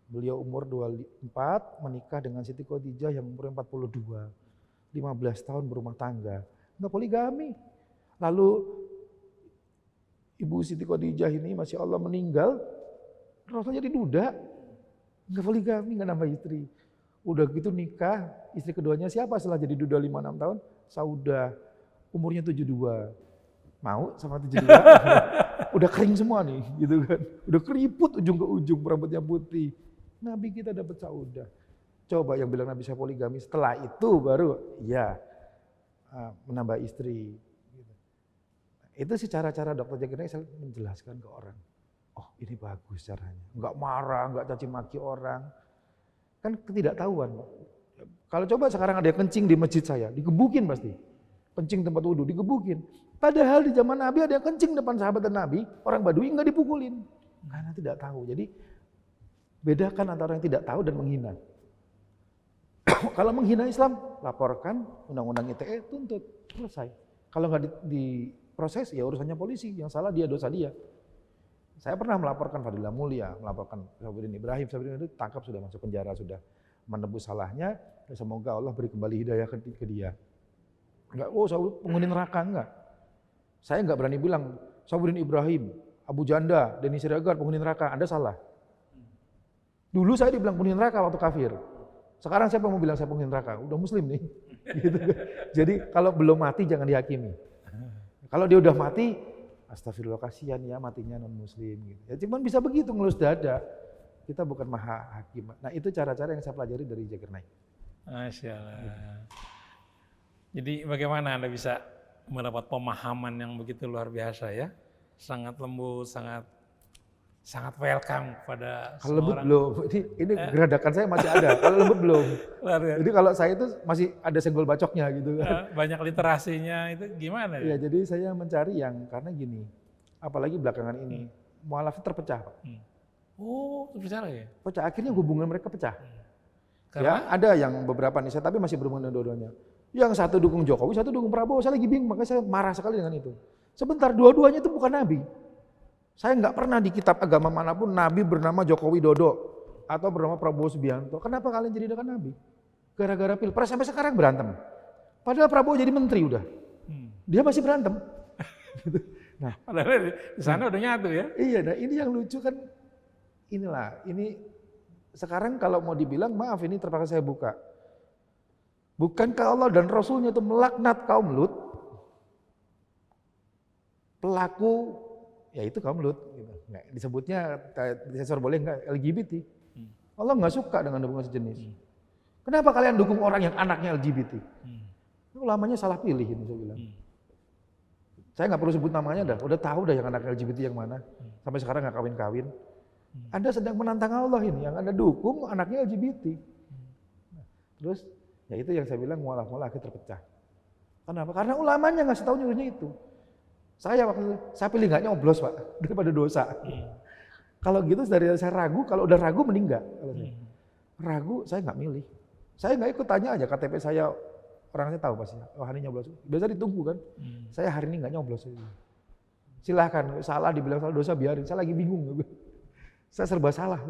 Beliau umur 24 menikah dengan Siti Khadijah yang umur 42. 15 tahun berumah tangga. Nggak poligami. Lalu Ibu Siti Khadijah ini Masya Allah meninggal. Rasul jadi duda. Nggak poligami, nggak nambah istri. Udah gitu nikah, istri keduanya siapa setelah jadi duda 5-6 tahun? Saudah, umurnya 72. Mau sama 72? Udah kering semua nih, gitu kan. Udah keriput ujung ke ujung, rambutnya putih. Nabi kita dapat Saudah. Coba yang bilang Nabi saya poligami, setelah itu baru ya menambah istri. Itu sih cara-cara dokter Zakir Naik menjelaskan ke orang. Oh ini bagus caranya, nggak marah, nggak caci maki orang. Kan ketidaktahuan. Kalau coba sekarang ada yang kencing di masjid saya, digebukin pasti. Kencing tempat wudhu, digebukin. Padahal di zaman Nabi ada yang kencing depan sahabat dan Nabi, orang Badui nggak dipukulin. Karena tidak tahu. Jadi bedakan antara yang tidak tahu dan menghina. Kalau menghina Islam, laporkan undang-undang ITE, tuntut, selesai. Kalau nggak diproses, ya urusannya polisi. Yang salah dia, dosa dia. Saya pernah melaporkan Fadilah Mulia, melaporkan Safiuddin Ibrahim. Safiuddin itu tangkap, sudah masuk penjara, sudah menebus salahnya. Semoga Allah beri kembali hidayah ke dia. Enggak, oh saya penghuni neraka, enggak. Saya enggak berani bilang, Safiuddin Ibrahim, Abu Janda, Denny Siregar penghuni neraka, Anda salah. Dulu saya dibilang penghuni neraka waktu kafir. Sekarang siapa mau bilang saya penghuni neraka? Udah muslim nih. Gitu. Jadi kalau belum mati jangan dihakimi. Kalau dia udah mati, astagfirullah kasihan ya matinya non muslim gitu. Ya cuman bisa begitu ngelus dada. Kita bukan maha hakim. Nah itu cara-cara yang saya pelajari dari Zakir Naik. Masya Allah. Jadi bagaimana Anda bisa mendapat pemahaman yang begitu luar biasa ya? Sangat lembut, sangat welcome pada kalau lembut orang. belum. Ini geradakan saya masih ada. Kalau lembut belum. Jadi kalau saya itu masih ada senggol bacoknya gitu kan. Banyak literasinya itu gimana ya? Ya jadi saya mencari yang karena gini. Apalagi belakangan ini mualaf terpecah, Pak. Oh, terpecah ya? Pecah, akhirnya hubungan mereka pecah. Karena? Ya, ada yang beberapa nih, saya tapi masih berhubungan dengan dua-duanya. Yang satu dukung Jokowi, satu dukung Prabowo. Saya lagi bingung, makanya saya marah sekali dengan itu. Sebentar, dua-duanya itu bukan Nabi. Saya nggak pernah di kitab agama manapun Nabi bernama Jokowi Dodo atau bernama Prabowo Subianto. Kenapa kalian jadi dengan Nabi? Gara-gara pilpres sampai sekarang berantem. Padahal Prabowo jadi menteri udah. Dia masih berantem. Nah, padahal di sana udah nyatu ya? Iya, nah ini yang lucu kan. Inilah, ini sekarang kalau mau dibilang, maaf ini terpaksa saya buka. Bukankah Allah dan Rasulnya itu melaknat kaum Lut? Pelaku, ya itu kaum Lut. Gitu. Nggak, disebutnya, disensor boleh nggak, LGBT. Allah nggak suka dengan hubungan sejenis. Kenapa kalian dukung orang yang anaknya LGBT? Ulamanya salah pilih ini saya bilang. Saya nggak perlu sebut namanya dah, udah tahu dah yang anak LGBT yang mana. Sampai sekarang nggak kawin-kawin. Anda sedang menantang Allah ini, yang Anda dukung anaknya LGBT. Terus, ya itu yang saya bilang mualaf-mualaf akhirnya terpecah. Kenapa? Karena ulamanya ngasih tahu nyuruhnya itu. Saya waktu itu, saya pilih nggak nyoblos Pak, daripada dosa. Kalau gitu dari saya ragu, kalau udah ragu mending nggak. Ragu, saya nggak milih. Saya nggak ikut tanya aja KTP saya, orangnya tahu pasti. Oh hari ini nyoblos, biasa ditunggu kan. Saya hari ini nggak nyoblos. Silahkan, salah dibilang salah dosa biarin, saya lagi bingung. Saya serba salah.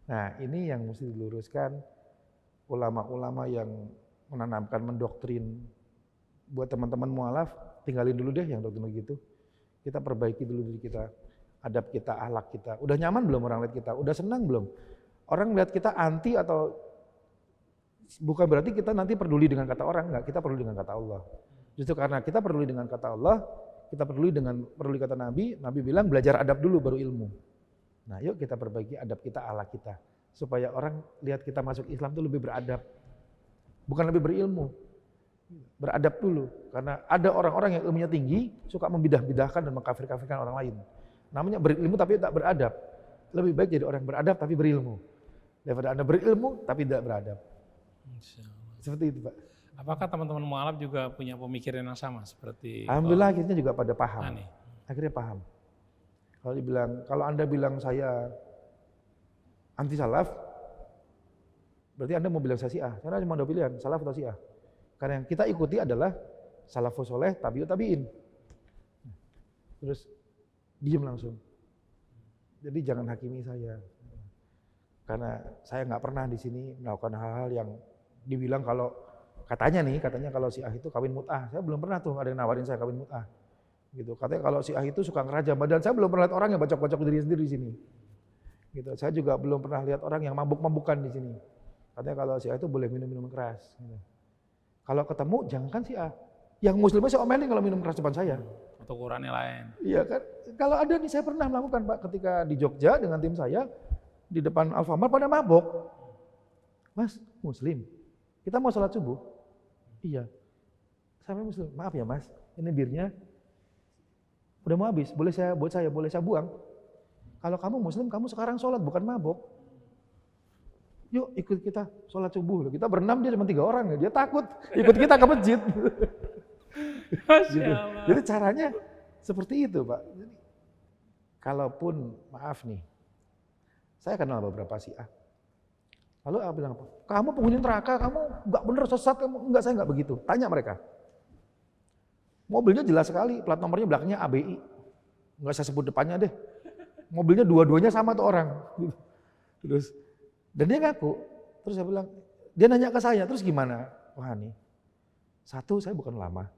Nah ini yang mesti diluruskan ulama-ulama yang menanamkan, mendoktrin. Buat teman-teman mualaf, tinggalin dulu deh yang doktrin gitu. Kita perbaiki dulu diri kita, adab kita, akhlak kita. Udah nyaman belum orang lihat kita? Udah senang belum? Orang lihat kita anti atau bukan berarti kita nanti peduli dengan kata orang, enggak, kita peduli dengan kata Allah. Justru karena kita peduli dengan kata Allah, kita peduli kata Nabi, Nabi bilang belajar adab dulu baru ilmu. Nah yuk kita perbaiki adab kita, akhlak kita. Supaya orang lihat kita masuk Islam itu lebih beradab. Bukan lebih berilmu. Beradab dulu. Karena ada orang-orang yang ilmunya tinggi, suka membidah-bidahkan dan mengkafir-kafirkan orang lain. Namanya berilmu tapi tak beradab. Lebih baik jadi orang yang beradab tapi berilmu. Daripada Anda berilmu tapi tidak beradab. Seperti itu, Pak. Apakah teman-teman mualaf juga punya pemikiran yang sama seperti Alhamdulillah akhirnya juga pada paham. Hani? Akhirnya paham. Kalau Anda bilang saya anti salaf, berarti Anda mau bilang saya Syiah. Karena cuma ada pilihan, salaf atau Syiah. Karena yang kita ikuti adalah salafus soleh, tabi'ut tabi'in. Terus diam langsung. Jadi jangan hakimi saya. Karena saya nggak pernah di sini melakukan hal-hal yang dibilang kalau katanya kalau Syiah itu kawin mut'ah. Saya belum pernah tuh ada yang nawarin saya kawin mut'ah. Gitu. Katanya kalau Syiah itu suka ngerajam badan. Saya belum pernah lihat orang yang bacok-bacok diri sendiri di sini. Gitu. Saya juga belum pernah lihat orang yang mabuk-mabukan di sini. Katanya kalau Syiah itu boleh minum-minum keras. Gitu. Kalau ketemu jangan kan Syiah. Yang muslimnya saya omelin kalau minum keras depan saya. Atau ukurannya lain. Iya kan. Kalau ada nih saya pernah melakukan Pak ketika di Jogja dengan tim saya di depan Alfamart pada mabok. Mas, muslim. Kita mau sholat subuh. Iya. Saya muslim. Maaf ya Mas, ini birnya udah mau habis. Boleh saya buang. Kalau kamu muslim, kamu sekarang sholat bukan mabok. Yuk ikut kita sholat subuh. Kita berenam dia cuma 3 orang. Dia takut ikut kita ke masjid. Gitu. Jadi caranya seperti itu Pak. Jadi, kalaupun maaf nih, saya kenal beberapa Syiah. Lalu aku bilang apa? Kamu penghuni neraka, kamu nggak bener sesat, kamu enggak, saya nggak begitu. Tanya mereka. Mobilnya jelas sekali, plat nomornya belakangnya ABI. Nggak saya sebut depannya deh. Mobilnya dua-duanya sama tuh orang. Terus, dan dia ngaku. Terus saya bilang, dia nanya ke saya, terus gimana? Wah nih, 1, saya bukan ulama.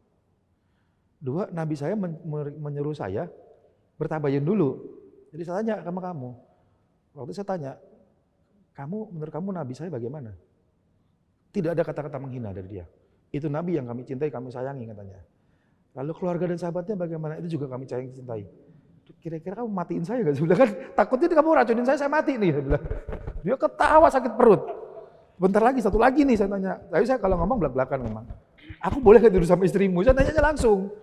2, Nabi saya menyuruh saya bertabayun dulu. Jadi saya tanya sama kamu. Waktu saya tanya, menurut kamu Nabi saya bagaimana? Tidak ada kata-kata menghina dari dia. Itu Nabi yang kami cintai, kami sayangi katanya. Lalu keluarga dan sahabatnya bagaimana? Itu juga kami sayangi, cintai. Kira-kira kamu matiin saya gak? Saya bilang kan takutnya kamu racunin saya mati nih. Dia ketawa sakit perut. Bentar lagi, 1 lagi nih saya tanya. Tapi saya kalau ngomong belak-belakan memang. Aku boleh gak tidur sama istrimu? Saya tanya langsung.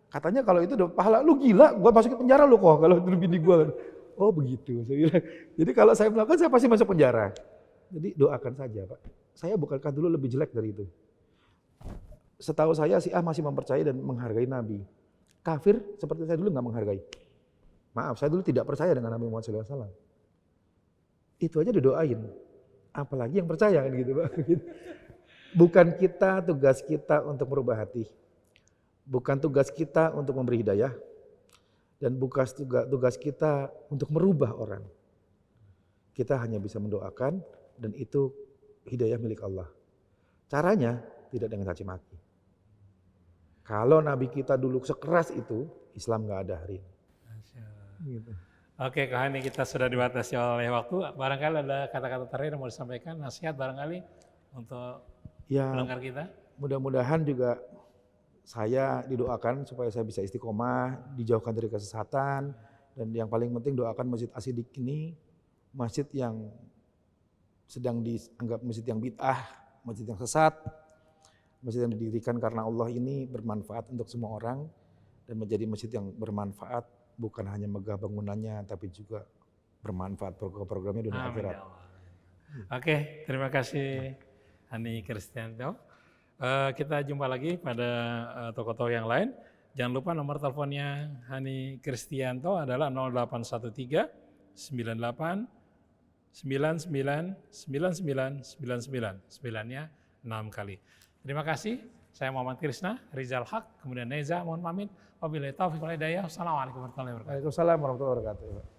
Katanya kalau itu udah pahala, lu gila, gua masukin penjara lu kok kalau tidur bini gua. Oh begitu, saya bilang. Jadi kalau saya melakukan, saya pasti masuk penjara. Jadi doakan saja Pak. Saya bukankah dulu lebih jelek dari itu? Setahu saya Syiah masih mempercayai dan menghargai Nabi. Kafir seperti saya dulu nggak menghargai. Maaf, saya dulu tidak percaya dengan Nabi Muhammad SAW. Itu aja didoain. Apalagi yang percaya kan gitu Pak. Bukan tugas kita untuk merubah hati. Bukan tugas kita untuk memberi hidayah. Dan bukan tugas kita untuk merubah orang. Kita hanya bisa mendoakan dan itu hidayah milik Allah. Caranya tidak dengan caci maki. Kalau Nabi kita dulu sekeras itu, Islam nggak ada hari ini. Gitu. Oke, Kak Hani, kita sudah dibatasi oleh waktu. Barangkali ada kata-kata terakhir yang mau disampaikan, nasihat barangkali untuk pendengar kita. Mudah-mudahan juga saya didoakan supaya saya bisa istiqomah, dijauhkan dari kesesatan, dan yang paling penting doakan Masjid As-Siddiq ini masjid yang sedang dianggap masjid yang bid'ah, masjid yang sesat, masjid yang didirikan karena Allah ini bermanfaat untuk semua orang dan menjadi masjid yang bermanfaat bukan hanya megah bangunannya tapi juga bermanfaat program-programnya dunia akhirat. Oke, terima kasih Hani Kristianto. Kita jumpa lagi pada tokoh-tokoh yang lain. Jangan lupa nomor teleponnya Hani Kristianto adalah 0813 98 99 99 99. 9-nya 6 kali. Terima kasih. Saya Muhammad Krisna, Rizal Haq, kemudian Neza, mohon pamit. Wabillahi taufiq wal hidayah. Wassalamualaikum warahmatullahi wabarakatuh. Waalaikumsalam warahmatullahi wabarakatuh.